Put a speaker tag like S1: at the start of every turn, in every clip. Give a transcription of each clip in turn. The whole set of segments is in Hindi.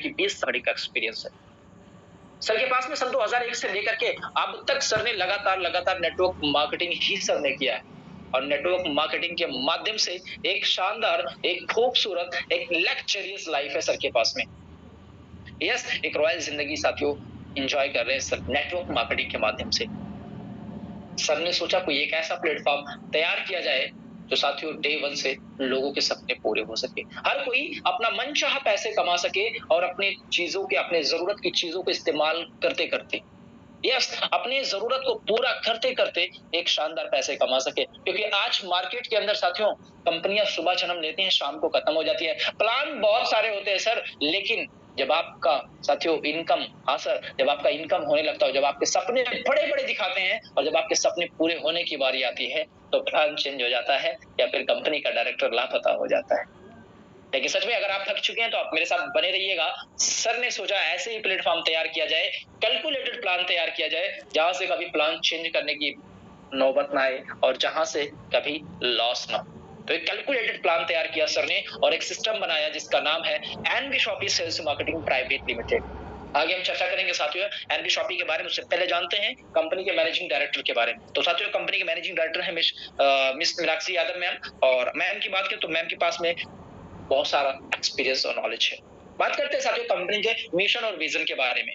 S1: की 20 घड़ी का एक्सपीरियंस है। सर के पास में सन 2001 से लेकर के अब तक सर ने लगातार नेटवर्क मार्केटिंग ही सर ने किया है और नेटवर्क मार्केटिंग के माध्यम से एक शानदार, एक खूबसूरत, एक लग्जरियस लाइफ है सर के पास में। यस, एक रॉयल जिंदगी साथियों एंजॉय कर रहे हैं सर नेटवर्क मार्केटिंग के माध्यम से। सर ने सोचा कोई एक ऐसा प्लेटफॉर्म तैयार किया जाए जो साथियों डे वन से लोगों के सपने पूरे हो सके, हर कोई अपना मनचाहा पैसे कमा सके और अपनी चीजों के, अपने जरूरत की चीजों को इस्तेमाल करते करते, यस, अपनी जरूरत को पूरा करते करते एक शानदार पैसे कमा सके। क्योंकि आज मार्केट के अंदर साथियों कंपनियां सुबह जन्म लेती हैं, शाम को खत्म हो जाती है। प्लान बहुत सारे होते हैं सर, लेकिन जब आपका साथियों इनकम, हाँ सर, जब आपका इनकम होने लगता है, जब आपके सपने बड़े बड़े दिखाते हैं और जब आपके सपने पूरे होने की बारी आती है तो प्लान चेंज हो जाता है या फिर कंपनी का डायरेक्टर लापता हो जाता है। लेकिन सच में अगर आप थक चुके हैं तो आप मेरे साथ बने रहिएगा। सर ने सोचा ऐसे ही प्लेटफॉर्म तैयार किया जाए, कैलकुलेटेड प्लान तैयार किया जाए, जहां से कभी प्लान चेंज करने की नौबत ना आए और जहां से कभी लॉस ना हो। तो एक कैलकुलेटेड प्लान तैयार किया सर ने और एक सिस्टम बनाया जिसका नाम है NB Shoppy sales marketing private limited. आगे हम चर्चा करेंगे साथियों एनबी शॉपी के बारे में। उससे पहले जानते हैं कंपनी के मैनेजिंग डायरेक्टर के बारे में। तो साथियों कंपनी के मैनेजिंग डायरेक्टर है मिस मीनाक्षी यादव मैम, और मैम की बात करें तो मैम के पास में बहुत सारा एक्सपीरियंस और नॉलेज है। बात करते हैं साथियों कंपनी के मिशन और विजन के बारे में।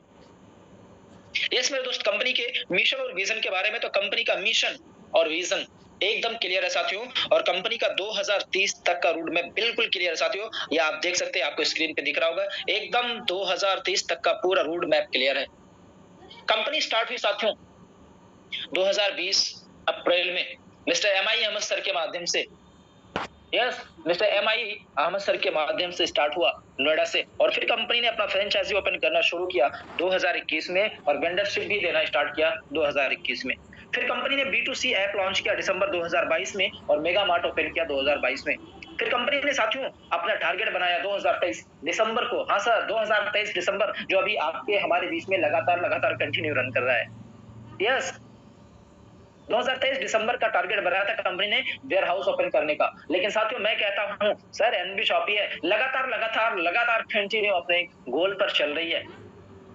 S1: यस मेरे दोस्त, कंपनी के मिशन और विजन के बारे में तो कंपनी का मिशन और विजन एकदम क्लियर है साथियों, और कंपनी का 2030 तक का रूट मैप बिल्कुल क्लियर है साथियों। ये आप देख सकते हैं, आपको स्क्रीन पे दिख रहा होगा, एकदम 2030 तक का पूरा रूट मैप क्लियर है। कंपनी स्टार्ट हुई साथियों 2020 अप्रैल में मिस्टर एमआई अहमद सर के माध्यम से। Yes, mister MI Ahmed sir के माध्यम से स्टार्ट हुआ नोएडा से, और फिर कंपनी ने अपना फ्रेंचाइजी ओपन करना शुरू किया 2021 में और वेंडरशिप भी देना स्टार्ट किया 2021 में। फिर कंपनी ने B2C ऐप लॉन्च किया दिसंबर 2022 में और मेगा मार्ट ओपन किया 2022 में। फिर कंपनी ने साथियों अपना टारगेट बनाया 2023 दिसंबर को, हाँ सर 2023 दिसंबर, जो अभी आपके हमारे बीच में लगातार कंटिन्यू रन कर रहा है। यस, 2023 दिसंबर का टारगेट बनाया था कंपनी ने वेयर हाउस ओपन करने का। लेकिन साथियों मैं कहता हूं सर एनबी शॉपी है लगातार कंटिन्यू अपने गोल पर चल रही है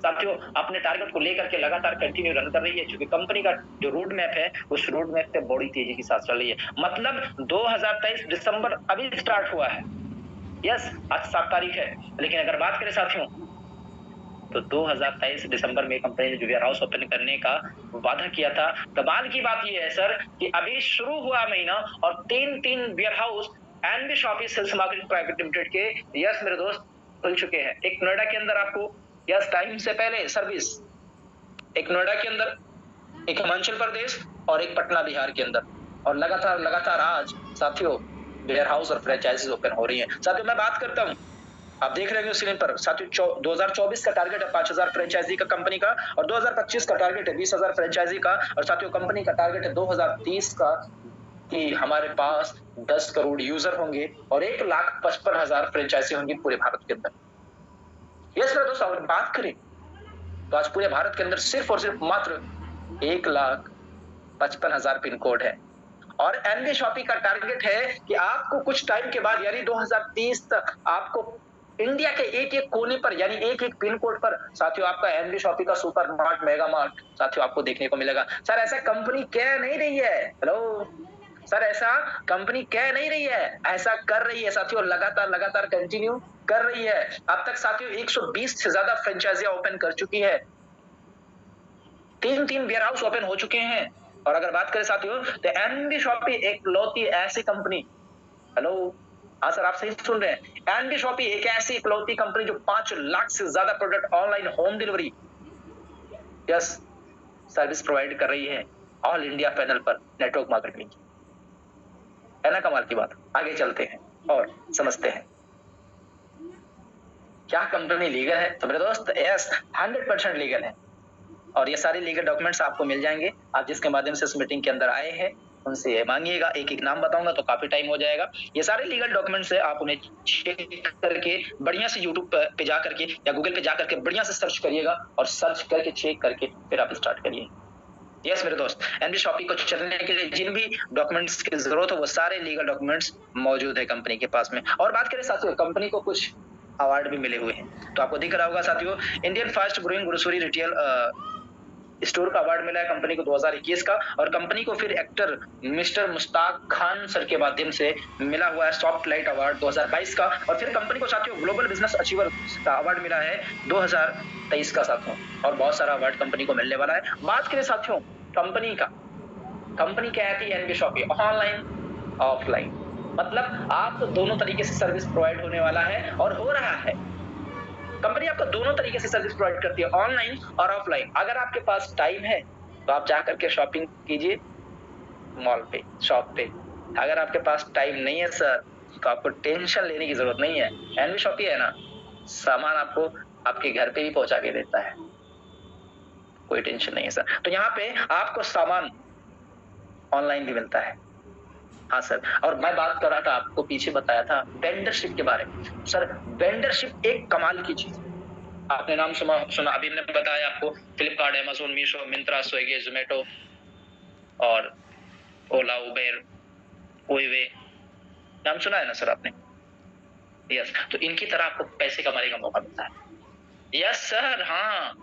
S1: साथियों, अपने टारगेट को लेकर के लगातार कंटिन्यू रन कर रही है, क्योंकि कंपनी का जो रोड मैप है उस रोड मैप पे बड़ी तेजी के साथ चल रही है। मतलब 2023 दिसंबर अभी स्टार्ट हुआ है। यस, आज 7 तारीख है, लेकिन अगर बात करें साथियों तो 2023 दिसंबर में कंपनी ने जो वेयर हाउस ओपन करने का वादा किया था। कमाल की बात यह है सर कि अभी शुरू हुआ महीना और तीन warehouse NB Shoppy sales marketing private limited के, यस मेरे दोस्त, खुल चुके हैं। एक नोएडा के अंदर आपको यस टाइम से पहले सर्विस, एक नोएडा के अंदर, एक हिमाचल प्रदेश और एक पटना बिहार के अंदर, और लगातार आज साथियों वेयर हाउस और फ्रेंचाइजीज ओपन हो रही है। साथियों मैं बात करता हूं, आप देख रहे हैं स्क्रीन पर साथियों 2024 का टारगेट है 5000 फ्रेंचाइजी का कंपनी का, और 2025 का टारगेट है 20000 फ्रेंचाइजी का, और साथियों कंपनी का टारगेट है 2030 का कि हमारे पास 10 करोड़ यूजर होंगे और 1,55,000 फ्रेंचाइजी होंगी पूरे भारत के अंदर। यस मेरे दोस्तों, अगर बात करें तो आज पूरे भारत के अंदर सिर्फ और सिर्फ मात्र 1,55,000 पिन कोड है, और एनबी शॉपी का टारगेट है कि आपको कुछ टाइम के बाद यानी 2030 तक आपको इंडिया के एक एक कोने पर यानी एक एक पिन कोड पर साथियों आपका एनबी शॉपी का सुपर मार्ट, मेगा मार्ट साथियों आपको देखने को मिलेगा। सर ऐसा कंपनी कह नहीं रही है, हेलो सर, ऐसा कंपनी कह नहीं रही है, ऐसा कर रही है साथियों, लगातार कंटिन्यू कर रही है। अब तक साथियों 120 से ज्यादा फ्रेंचाइजियां ओपन कर चुकी है, तीन वेयर हाउस ओपन हो चुके हैं। और अगर बात करें साथियों तो एनबी शॉपी एक लौती ऐसी कंपनी, हेलो, हाँ सर आप सही सुन रहे हैं, एनबी शॉपी एक ऐसी इकलौती कंपनी जो 5 लाख से ज्यादा product online home delivery yes service provide कर रही है ऑल इंडिया पैनल पर नेटवर्क मार्केटिंग की। है ना कमाल की बात। आगे चलते हैं और समझते हैं क्या कंपनी लीगल है। तो मेरे दोस्त यस 100% लीगल है, और ये सारे लीगल डॉक्यूमेंट्स आपको मिल जाएंगे। आप जिसके माध्यम से इस मीटिंग के अंदर आए हैं उनसे मांगिएगा, एक एक नाम बताऊंगा तो काफी टाइम हो जाएगा। ये सारे लीगल डॉक्यूमेंट्स है, आप उन्हें चेक करके बढ़िया से यूट्यूब पे जा करके या गूगल पे जा करके बढ़िया से सर्च करिएगा, और सर्च करके चेक करके फिर आप स्टार्ट करिए। यस मेरे दोस्त, एनबी शॉपी को चलने के लिए जिन भी डॉक्यूमेंट्स की जरूरत हो वो सारे लीगल डॉक्यूमेंट्स मौजूद है कंपनी के पास में। और बात करें साथियों कंपनी को कुछ अवार्ड भी मिले हुए हैं। तो आपको दिख रहा होगा साथियों, Indian fast growing grocery retail store का अवार्ड मिला है कंपनी को 2021 का, और कंपनी को फिर actor mister Mushtaq Khan sir के माध्यम से मिला हुआ है सॉफ्ट लाइट अवार्ड 2022 का, और फिर कंपनी को साथियों ग्लोबल बिजनेस अचीवर का अवार्ड मिला है 2023 का साथियों, और बहुत सारा अवार्ड कंपनी को मिलने वाला है। बात करें साथियों कंपनी क्या है एनवी शॉपी, ऑनलाइन ऑफलाइन, मतलब आपको दोनों तरीके से सर्विस प्रोवाइड होने वाला है और हो रहा है। कंपनी आपको दोनों तरीके से सर्विस प्रोवाइड करती है, ऑनलाइन और ऑफलाइन। अगर आपके पास टाइम है तो आप जा करके शॉपिंग कीजिए मॉल पे, शॉप पे। अगर आपके पास टाइम नहीं है सर, तो आपको टेंशन लेने की जरूरत नहीं है। एनवी शॉपी है ना, सामान आपको आपके घर पे ही पहुंचा के देता है, कोई टेंशन नहीं है सर। तो यहाँ पे आपको सामान ऑनलाइन भी मिलता है। हाँ सर, और मैं बात कर रहा था, आपको पीछे बताया था वेंडरशिप के बारे में। सर वेंडरशिप एक कमाल की चीज, आपने नाम सुना अभी मैंने बताया आपको, फ्लिपकार्ट, अमेज़न, मीशो, मिंत्रा, स्विगी, जोमेटो और ओला, उबेर, ओइवे, नाम सुना है ना सर आपने? यस, तो इनकी तरह आपको पैसे कमाने का मौका मिलता है। यस सर, हाँ,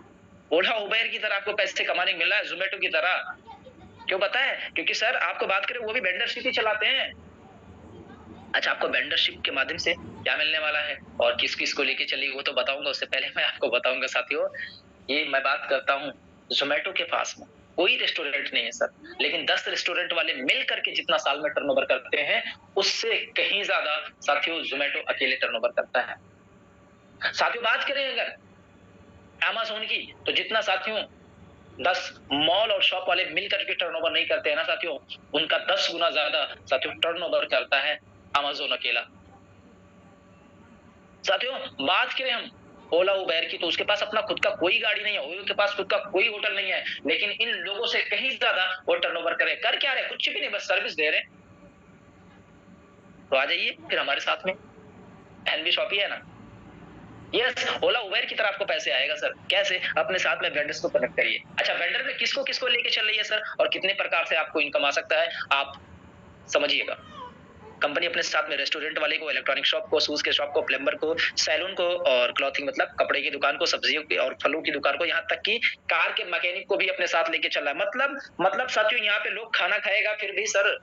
S1: ओला उबेर की तरह आपको पैसे कमाने को मिल रहा है, जोमेटो की तरह। क्यों पता है? क्योंकि सर आपको बात करें, वो भी वेंडरशिप ही चलाते हैं। अच्छा, आपको वेंडरशिप के माध्यम से क्या मिलने वाला है और किस किस को लेके चलेगी वो तो बताऊंगा, उससे पहले मैं आपको बताऊंगा साथियों, ये मैं बात करता हूँ जोमेटो के पास में कोई रेस्टोरेंट नहीं है सर, लेकिन 10 रेस्टोरेंट वाले मिल करके जितना साल में टर्नओवर करते हैं, उससे कहीं ज्यादा साथियों जोमेटो अकेले टर्नओवर करता है। साथियों बात करें अगर अमेज़न की, तो जितना साथियों 10 मॉल और शॉप वाले मिलकर के टर्नओवर नहीं करते हैं ना साथियों, उनका 10 गुना ज्यादा साथियों टर्नओवर करता है अमेज़न अकेला। साथियों बात करें हम ओला उबेर की, तो उसके पास अपना खुद का कोई गाड़ी नहीं है, उसके पास खुद का कोई होटल नहीं है, लेकिन इन लोगों से कहीं ज्यादा वो टर्नओवर कर क्या रहे, कुछ भी नहीं, बस सर्विस दे रहे। तो आ जाइए फिर हमारे साथ में, एनवी शॉपी है ना। यस, ओला उबेर की तरह आपको पैसे आएगा सर। कैसे? अपने साथ में वेंडर्स को कनेक्ट करिए। अच्छा, वेंडर में किसको किसको लेके चल रही है सर, और कितने प्रकार से आपको इनकम आ सकता है, आप समझिएगा। कंपनी अपने साथ में रेस्टोरेंट वाले को, इलेक्ट्रॉनिक शॉप को, शूज के शॉप को, प्लम्बर को, सैलून को, और क्लॉथिंग मतलब कपड़े की दुकान को, सब्जियों की और फलों की दुकान को, यहाँ तक कि कार के मैकेनिक को भी अपने साथ लेके चल रहा है। मतलब साथियों यहाँ पे लोग खाना खाएगा फिर भी सर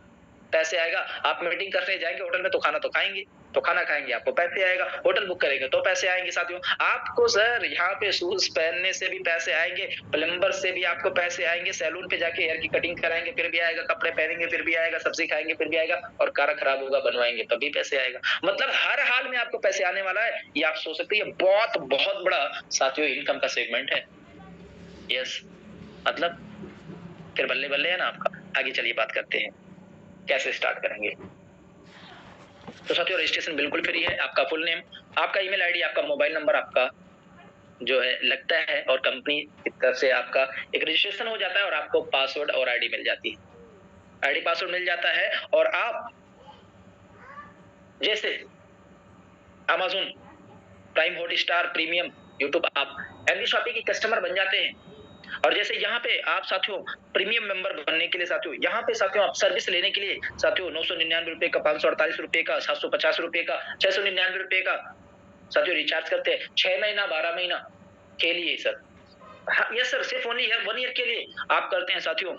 S1: पैसे आएगा। आप मीटिंग करने जाएंगे होटल में तो खाना तो खाएंगे, तो खाना खाएंगे आपको पैसे आएगा, होटल बुक करेंगे तो पैसे आएंगे साथियों आपको। सर यहाँ पे शूज पहनने से भी पैसे आएंगे, प्लम्बर से भी आपको पैसे आएंगे, सैलून पे जाके हेयर की कटिंग कराएंगे फिर भी आएगा, कपड़े पहनेंगे फिर भी आएगा, सब्जी खाएंगे फिर भी आएगा, और कार खराब होगा बनवाएंगे तभी पैसे आएगा। मतलब हर हाल में आपको पैसे आने वाला है। ये आप सोच सकते हैं, बहुत बहुत बड़ा साथियों इनकम का सेगमेंट है। यस, मतलब फिर बल्ले बल्ले है ना आपका। आगे चलिए बात करते हैं कैसे स्टार्ट करेंगे। तो साथियों रजिस्ट्रेशन बिल्कुल फ्री है। आपका फुल नेम, आपका ईमेल आईडी, आपका मोबाइल नंबर आपका जो है लगता है, और कंपनी की तरफ से आपका एक रजिस्ट्रेशन हो जाता है, और आपको पासवर्ड और आईडी मिल जाती है, आईडी पासवर्ड मिल जाता है, और आप जैसे Amazon prime, Hotstar, premium, YouTube, आप एनवी शॉपी की कस्टमर बन जाते हैं। और जैसे यहाँ पे आप साथियों प्रीमियम मेंबर बनने के लिए साथियों, यहाँ पे साथियों आप सर्विस लेने के लिए साथियों 999 रुपए का, 548 रुपए का, 750 रुपए का, 699 रुपए का साथियों रिचार्ज करते हैं 6 महीना 12 महीना के लिए सर। हाँ यस सर, सिर्फ ओनली 1 ईयर के लिए आप करते हैं साथियों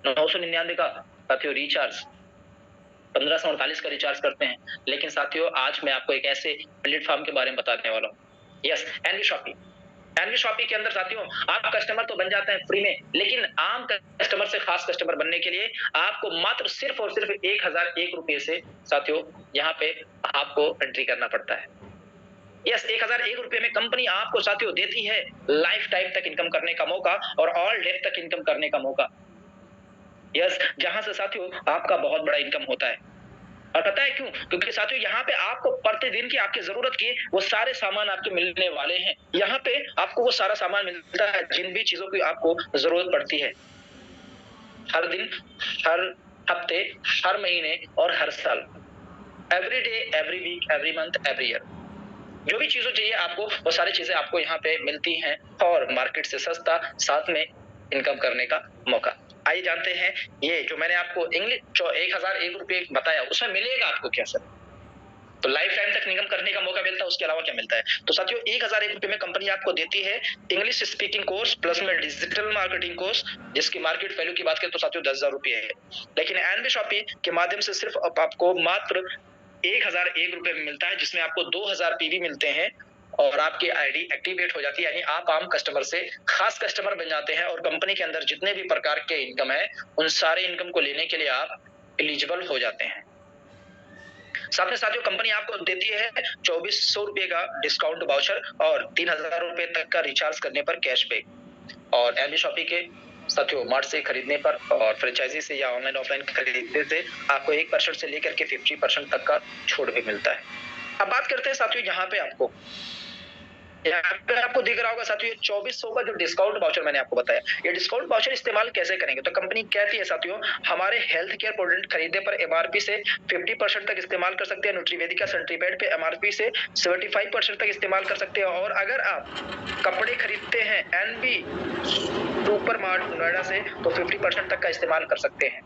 S1: 999 का साथियों रिचार्ज, 1548 का रिचार्ज करते हैं। लेकिन साथियों आज मैं आपको एक ऐसे प्लेटफॉर्म के बारे में बताने वाला हूँ। Yes, NV Shoppy. NV Shoppy के अंदर साथियों आप कस्टमर तो बन जाते हैं फ्री में, लेकिन आम कस्टमर से खास कस्टमर बनने के लिए आपको मात्र सिर्फ और सिर्फ 1001 रुपए से साथियों यहाँ पे आपको एंट्री करना पड़ता है। यस, 1001 रुपए में कंपनी आपको साथियों देती है लाइफ टाइम तक इनकम करने का मौका, और ऑल डेट तक इनकम करने का मौका। यस, जहां से साथियों आपका बहुत बड़ा इनकम होता है। और पता है क्यों? क्योंकि साथियों यहाँ पे आपको प्रतिदिन की आपकी जरूरत की वो सारे सामान आपके मिलने वाले हैं। यहाँ पे आपको वो सारा सामान मिलता है जिन भी चीजों की आपको जरूरत पड़ती है, हर दिन, हर हफ्ते, हर महीने और हर साल, every day, every week, every month, every year. जो भी चीजों चाहिए आपको वो सारी चीजें आपको यहाँ पे मिलती हैं, और मार्केट से सस्ता, साथ में इनकम करने का मौका। आइए जानते हैं ये जो मैंने आपको इंग्लिश जो 1001 रुपए बताया उसमें मिलेगा आपको क्या सर। तो लाइफ टाइम तक इनकम करने का मौका मिलता है। उसके अलावा क्या मिलता है? तो साथियों 1001 रुपए में कंपनी आपको देती है इंग्लिश स्पीकिंग कोर्स प्लस में डिजिटल मार्केटिंग कोर्स, जिसकी मार्केट वैल्यू की बात करें तो साथियों 10,000 रुपए है। लेकिन एनबी शॉपी के माध्यम से सिर्फ आपको मात्र 1001 रुपए में मिलता है, जिसमें आपको 2000 पीवी मिलते हैं और आपकी आईडी एक्टिवेट हो जाती है, यानी आप आम कस्टमर से खास कस्टमर बन जाते हैं और कंपनी के अंदर जितने भी प्रकार के इनकम है उन सारे इनकम को लेने के लिए आप एलिजिबल हो जाते हैं। साथ में साथियों कंपनी आपको देती है 2400 रुपए का डिस्काउंट वाउचर और 3000 रुपए तक का रिचार्ज करने पर कैशबैक। और एनबी शॉपी के साथियों मार्ट से खरीदने पर और फ्रेंचाइजी से या ऑनलाइन ऑफलाइन खरीदने से आपको 1% से लेकर के 50% तक का छूट भी मिलता है। अब बात करते हैं साथियों यहाँ पे आपको दिख रहा होगा साथियों 2400 का जो डिस्काउंट वाउचर मैंने आपको बताया, ये डिस्काउंट वाउचर इस्तेमाल कैसे करेंगे? तो कंपनी कहती है साथियों हमारे हेल्थ केयर प्रोडक्ट खरीदने पर एमआरपी से 50% तक इस्तेमाल कर सकते हैं, न्यूट्रीवेदिका सेंट्रीपैड पे एमआरपी से 75% तक इस्तेमाल कर सकते हैं। और अगर आप कपड़े खरीदते हैं एनबी सुपर मार्ट नोएडा से तो 50% तक का इस्तेमाल कर सकते हैं।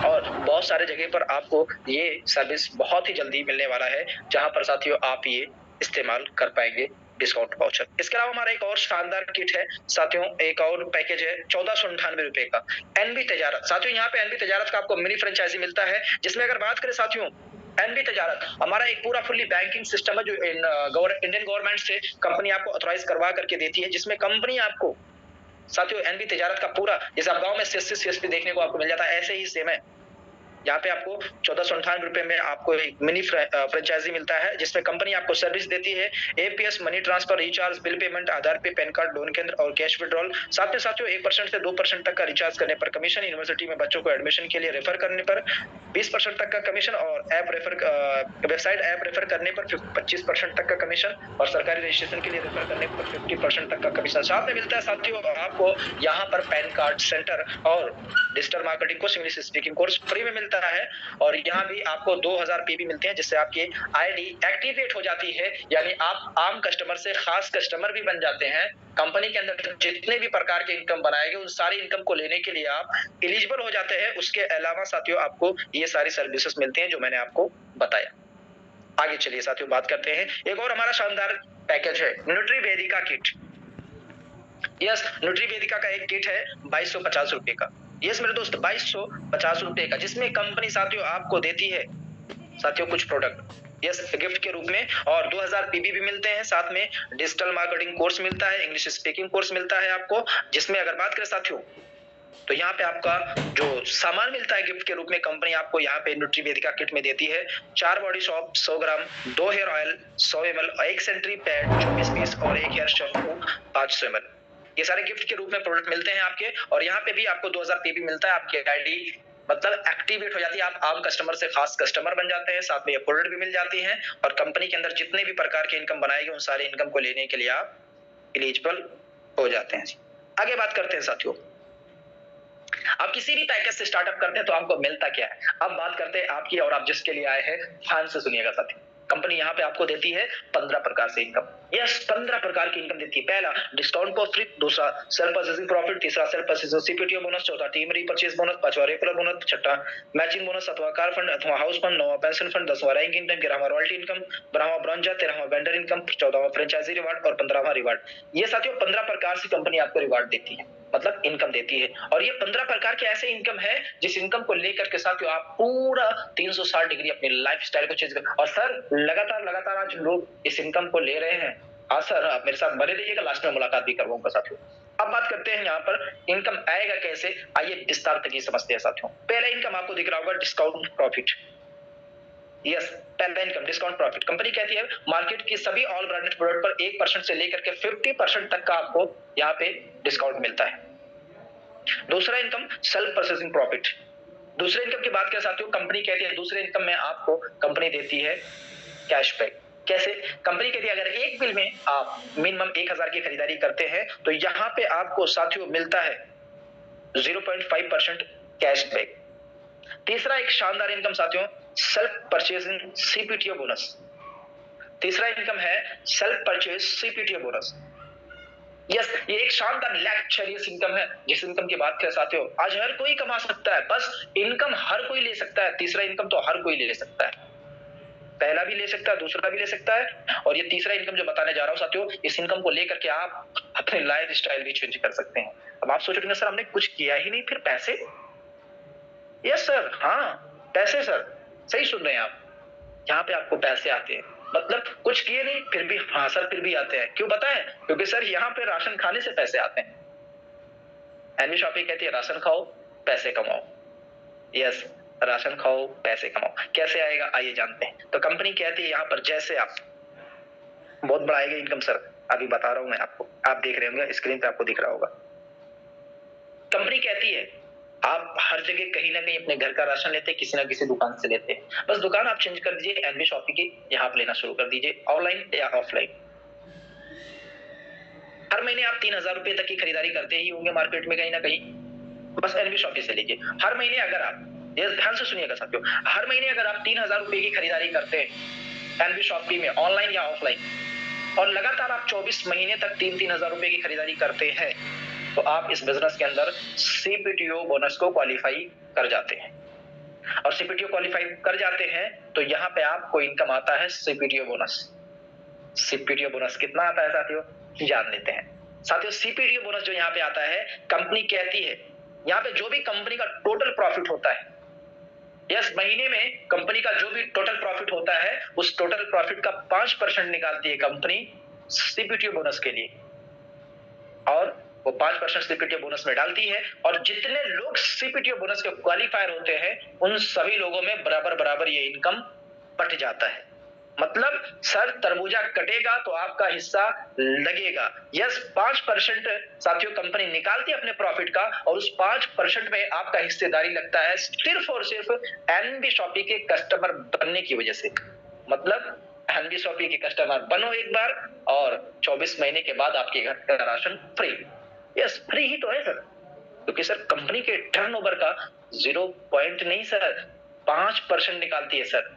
S1: और बहुत सारे जगह पर आपको ये सर्विस बहुत ही जल्दी मिलने वाला है, जहां पर साथियों आप ये इस्तेमाल कर पाएंगे डिस्काउंट वाउचर। इसके अलावा हमारा एक और शानदार किट है साथियों, एक और पैकेज है 1498 रुपए का एनबी तजारत। साथियों यहाँ पे एनबी तजारत का आपको मिनी फ्रेंचाइजी मिलता है, जिसमें अगर बात करें साथियों एनबी तजारत हमारा एक पूरा फुल्ली बैंकिंग सिस्टम है जो इंडियन गवर्नमेंट से कंपनी आपको ऑथराइज करवा करके देती है, जिसमें कंपनी आपको साथियों एनबी तजारत का पूरा, जैसे आप गांव में सीएसपी देखने को आपको मिल जाता है, ऐसे ही सेम है। यहाँ पे आपको 1498 रुपए में आपको एक मिनी फ्रेंचाइजी मिलता है, जिसमें कंपनी आपको सर्विस देती है APS, money transfer, recharge, bill payment, Aadhaar pay, PAN card, loan केंद्र और कैश विड्रॉल। साथ में साथियों 1% से 2% तक का रिचार्ज करने पर कमीशन, यूनिवर्सिटी में बच्चों को एडमिशन के लिए रेफर करने पर 20% तक का कमीशन और वेबसाइट ऐप रेफर करने पर 25% तक का कमीशन और सरकारी रजिस्ट्रेशन के लिए रेफर करने पर 50% तक का कमीशन साथ में मिलता है। साथियों आपको यहाँ पर पैन कार्ड सेंटर और digital marketing course, English speaking course free में मिलता है और यहाँ भी आपको 2000 पीवी मिलते हैं, जिससे आपकी आईडी एक्टिवेट हो जाती है, यानी आप आम कस्टमर से खास कस्टमर भी बन जाते हैं। कंपनी के अंदर जितने भी प्रकार के इनकम बनाएंगे उन सारी इनकम को लेने के लिए आप एलिजिबल हो जाते हैं। उसके अलावा साथियों आपको ये सारी सर्विसेज मिलती हैं जो मैंने आपको बताया। आगे चलिए साथियों बात करते हैं, एक और हमारा शानदार पैकेज है न्यूट्रीवेदिका किट। यस, न्यूट्रीवेदिका का एक किट है 2250 रुपए का। यस मेरे दोस्त 2250 रुपए का, जिसमें कंपनी साथियों आपको देती है साथियों कुछ प्रोडक्ट यस गिफ्ट के रूप में और 2000 पीबी भी मिलते हैं। साथ में डिजिटल मार्केटिंग कोर्स मिलता है, इंग्लिश स्पीकिंग कोर्स मिलता है आपको, जिसमें अगर बात करें साथियों तो यहाँ पे आपका जो सामान मिलता है गिफ्ट के रूप में, कंपनी आपको यहाँ पे न्यूट्रीवेदिका किट में देती है 4 body soap 100 gram, 2 hair oil 100 ml, 1 sanitary pad 24 piece और 1 हेयर शैम्पू 500 ml। ये सारे गिफ्ट के रूप में प्रोडक्ट मिलते हैं आपके और यहाँ पे भी आपको 2000 पीबी मिलता है, आपकी आईडी मतलब एक्टिवेट हो जाती है, आप आम कस्टमर से खास कस्टमर बन जाते हैं, साथ में ये प्रोडक्ट भी मिल जाती हैं और कंपनी के अंदर जितने भी प्रकार के इनकम बनाएगी उन सारे इनकम को लेने के लिए आप एलिजिबल हो जाते हैं। आगे बात करते हैं साथियों, आप किसी भी पैकेज से स्टार्टअप करते हैं तो आपको मिलता क्या है। अब बात करते हैं आपकी और आप जिसके लिए आए हैं, ध्यान से सुनिएगा साथी। कंपनी यहाँ पे आपको देती है 15 प्रकार से इनकम। यस, 15 प्रकार की इनकम देती है। पहला डिस्काउंट प्रॉफिट, दूसरा सेल्फ परचेसिंग प्रॉफिट, तीसरा सेल्फ परचेसिंग सीपीटीओ बोनस, चौथा टीम रीपरचेज बोनस, पांचवा रेफरल बोनस, छठा मैचिंग बोनस, सातवां कार फंड अथवा हाउस फंड, नौवां पेंशन फंड, 10वां रैंक इनकम, 11वां रॉयल्टी इनकम, 12वां ब्रॉन्जा, 13वां वेंडर इनकम, 14वां फ्रेंचाइजी रिवार्ड और 15वां रिवार्ड। ये साथियों 15 प्रकार से कंपनी आपको रिवार्ड देती है, मतलब इनकम देती है और ये 15 प्रकार के ऐसे इनकम है जिस इनकम को लेकर के साथियों आप पूरा 360 डिग्री अपनी लाइफस्टाइल को चेंज कर। और सर लगातार आज लोग इस इनकम को ले रहे हैं। हाँ सर, आप मेरे साथ बने रहिएगा, लास्ट में मुलाकात भी करवाऊंगा साथियों। अब बात करते हैं यहाँ पर इनकम आएगा कैसे, आइए विस्तार तक समझते हैं साथियों। पहला इनकम आपको दिख रहा होगा डिस्काउंट प्रॉफिट। यस, पहला इनकम डिस्काउंट प्रॉफिट। कंपनी कहती है मार्केट की सभी ऑल ब्रांडेड प्रोडक्ट पर 1% से लेकर के 50% तक का आपको यहाँ पे डिस्काउंट मिलता है। दूसरा इनकम सेल्फ प्रोसेसिंग प्रॉफिट। दूसरे इनकम की बात करें साथियों, कंपनी कहती है दूसरे इनकम में आपको कंपनी देती है कैशबैक। कैसे? कंपनी कहती है अगर एक बिल में आप मिनिमम 1000 की खरीदारी करते हैं तो यहाँ पे आपको साथियों मिलता है 0.5% कैशबैक। तीसरा एक शानदार इनकम साथियों सेल्फ परचेसिंग सीपीटीओ बोनस। तीसरा इनकम है सेल्फ परचेज सीपीटीओ बोनस। यस, ये एक शानदार लग्जरियस इनकम है जिस इनकम की बात करें साथियों आज हर कोई कमा सकता है, बस इनकम हर कोई ले सकता है। तीसरा इनकम तो हर कोई ले सकता है। पहला भी ले सकता है, दूसरा भी ले सकता है, और ये तीसरा इनकम जो बताने जा रहा हूँ साथियों, इस इनकम को लेकर के आप अपने लाइफ स्टाइल भी चेंज कर सकते हैं। अब आप सोच रहे हैं सर हमने कुछ किया ही नहीं फिर पैसे? यस सर, हाँ पैसे सर, सही सुन रहे हैं आप, यहाँ पे आपको पैसे आते हैं। मतलब कुछ किए नहीं फिर भी, हाँ सर फिर भी आते हैं। क्यों बताएं? क्योंकि सर यहाँ पे राशन खाने से पैसे आते हैं। एनवी शॉपिंग कहती है राशन खाओ पैसे कमाओ। यस, राशन खाओ पैसे कमाओ। कैसे आएगा आइए जानते हैं। तो कंपनी कहती है यहाँ पर जैसे आप, बहुत बड़ा आएगा इनकम सर, अभी बता रहा हूं मैं आपको, आप देख रहे होंगे स्क्रीन पे, आपको दिख रहा होगा। कंपनी कहती है आप हर जगह कहीं ना कहीं अपने घर का राशन लेते हैं, किसी ना किसी दुकान से लेते हैं, बस दुकान आप चेंज कर दीजिए, एनवी शॉपिंग की यहाँ पे लेना शुरू कर दीजिए, ऑनलाइन या ऑफलाइन। हर महीने आप 3,000 रुपए तक की खरीदारी करते ही होंगे मार्केट में कहीं ना कहीं, बस एनवी शॉपिंग से लीजिए। हर महीने अगर आप, ये ध्यान से सुनिएगा साथियों, हर महीने अगर आप 3,000 रुपए की खरीदारी करते हैं एनवी शॉपिंग में, ऑनलाइन या ऑफलाइन, और लगातार आप 24 महीने तक 3,000 रुपए की खरीदारी करते हैं, तो आप इस बिजनेस के अंदर सीपीटीओ बोनस को क्वालिफाई कर जाते हैं। और सीपीटीओ क्वालिफाई कर जाते हैं तो यहाँ पे आपको इनकम आता है सीपीटीओ बोनस। सीपीटीओ बोनस कितना आता है साथियों, जान लेते हैं। साथियों सीपीटीओ बोनस जो यहाँ पे आता है, कंपनी कहती है यहाँ पे जो भी कंपनी का टोटल प्रॉफिट होता है, यस, महीने में कंपनी का जो भी टोटल प्रॉफिट होता है, उस टोटल प्रॉफिट का 5% निकालती है कंपनी सीपीटीओ बोनस के लिए, और वो 5% सीपीटीओ बोनस में डालती है, और जितने लोग सीपीटीओ बोनस के क्वालिफायर होते हैं उन सभी लोगों में बराबर बराबर ये इनकम बट जाता है। मतलब सर तरबूजा कटेगा तो आपका हिस्सा लगेगा। यस, 5% साथियों कंपनी निकालती है अपने प्रॉफिट का, और उस 5% में आपका हिस्सेदारी लगता है सिर्फ और सिर्फ एनबी शॉपी के कस्टमर बनने की वजह से। मतलब एनबी शॉपी के कस्टमर बनो एक बार, और 24 महीने के बाद आपके घर का राशन फ्री। यस, फ्री ही तो है सर, क्योंकि सर कंपनी के टर्नओवर का 0 पॉइंट नहीं सर, 5% निकालती है सर।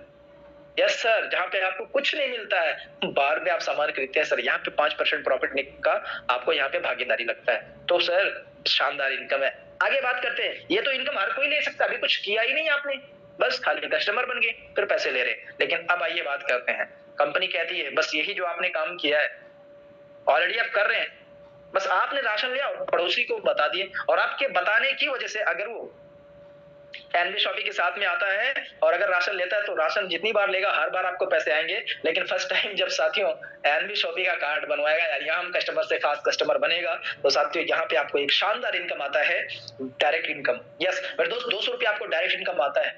S1: यस सर, जहां पे आपको कुछ नहीं मिलता है, बाहर में आप सामान खरीदते हैं सर, यहाँ पे 5% प्रॉफिट का आपको यहाँ पे भागीदारी लगता है। तो सर शानदार इनकम है। आगे बात करते हैं, ये तो इनकम हर कोई ले सकता है, अभी कुछ किया ही नहीं आपने, बस खाली कस्टमर बन गए फिर पैसे ले रहे हैं। लेकिन अब आइए बात करते हैं, कंपनी कहती है बस यही जो आपने काम किया है ऑलरेडी आप कर रहे हैं, बस आपने राशन लिया और पड़ोसी को बता दिए, और आपके बताने की वजह से अगर वो एनबी शॉपी के साथ में आता है और अगर राशन लेता है तो राशन जितनी बार लेगा हर बार आपको पैसे आएंगे। लेकिन फर्स्ट टाइम जब साथियों एनबी शॉपी का कार्ड बनवाएगा या यहाँ हम कस्टमर से खास कस्टमर बनेगा, तो साथियों यहाँ पे आपको एक शानदार इनकम आता है, डायरेक्ट इनकम। यस मेरे दोस्त, 200 रुपया आपको डायरेक्ट इनकम आता है।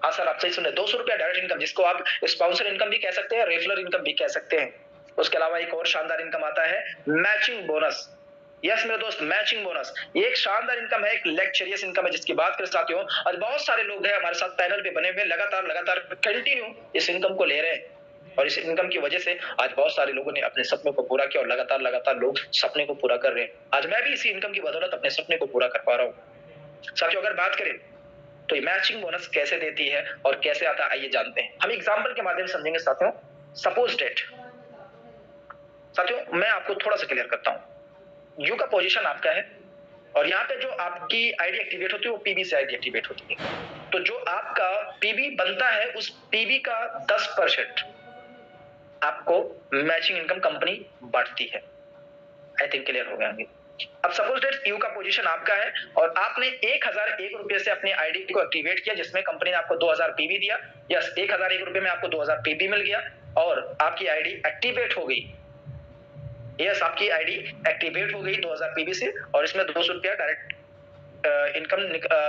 S1: हाँ सर आप सही सुन रहे, 200 रुपया डायरेक्ट इनकम, जिसको आप स्पॉन्सर इनकम भी कह सकते हैं, रेफरल इनकम भी कह सकते हैं। उसके अलावा एक और शानदार इनकम आता है मैचिंग बोनस। यस मेरे दोस्त, मैचिंग बोनस ये एक शानदार इनकम है, एक लेक्चरियस इनकम है, जिसकी बात कर सकते हो। आज बहुत सारे लोग हैं हमारे साथ पैनल पे बने हुए, लगातार कंटिन्यू इस इनकम को ले रहे हैं, और इस इनकम की वजह से आज बहुत सारे लोगों ने अपने सपने को पूरा किया, और लगातार लोग सपने को पूरा कर रहे हैं। आज मैं भी इसी इनकम की बदौलत अपने सपने को पूरा कर पा रहा हूँ। साथियों अगर बात करें तो ये मैचिंग बोनस कैसे देती है और कैसे आता है आइए जानते हैं। हम एग्जाम्पल के माध्यम से समझेंगे साथियों। सपोज डेट, साथियों मैं आपको थोड़ा सा क्लियर करता हूं। यू का पोजीशन आपका है, और यहाँ पे जो आपकी आईडी एक्टिवेट होती है वो पीबी से आईडी एक्टिवेट होती है। तो जो आपका पीबी बनता है उस पीबी का 10% आपको मैचिंग इनकम कंपनी बांटती है। आई थिंक क्लियर हो गया। अब सपोज डेट यू का पोजीशन आपका है और आपने 1,001 रुपए से अपनी आईडी को एक्टिवेट किया, जिसमें कंपनी ने आपको 2,000 पीबी दिया। यस, 1,001 रुपए में आपको 2,000 पीबी मिल गया और आपकी आईडी एक्टिवेट हो गई। यस, आपकी आईडी एक्टिवेट हो गई 2,000 पीबी से, और इसमें 200 रुपया डायरेक्ट इनकम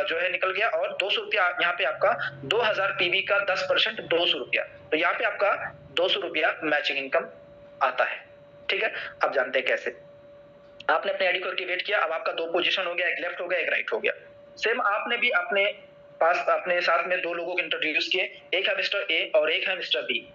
S1: जो है निकल गया, और 200 रुपया यहाँ पे आपका 2,000 पीबी का 10% 200 रुपया, तो यहाँ पे आपका 200 रुपया मैचिंग इनकम आता है। ठीक है, अब जानते हैं कैसे। आपने अपने आईडी को एक्टिवेट किया, अब आपका 2 पोजीशन हो गया, एक लेफ्ट हो गया एक राइट हो गया। सेम आपने भी अपने पास अपने साथ में 2 लोगों को इंट्रोड्यूस किए, एक है मिस्टर ए और एक है मिस्टर बी,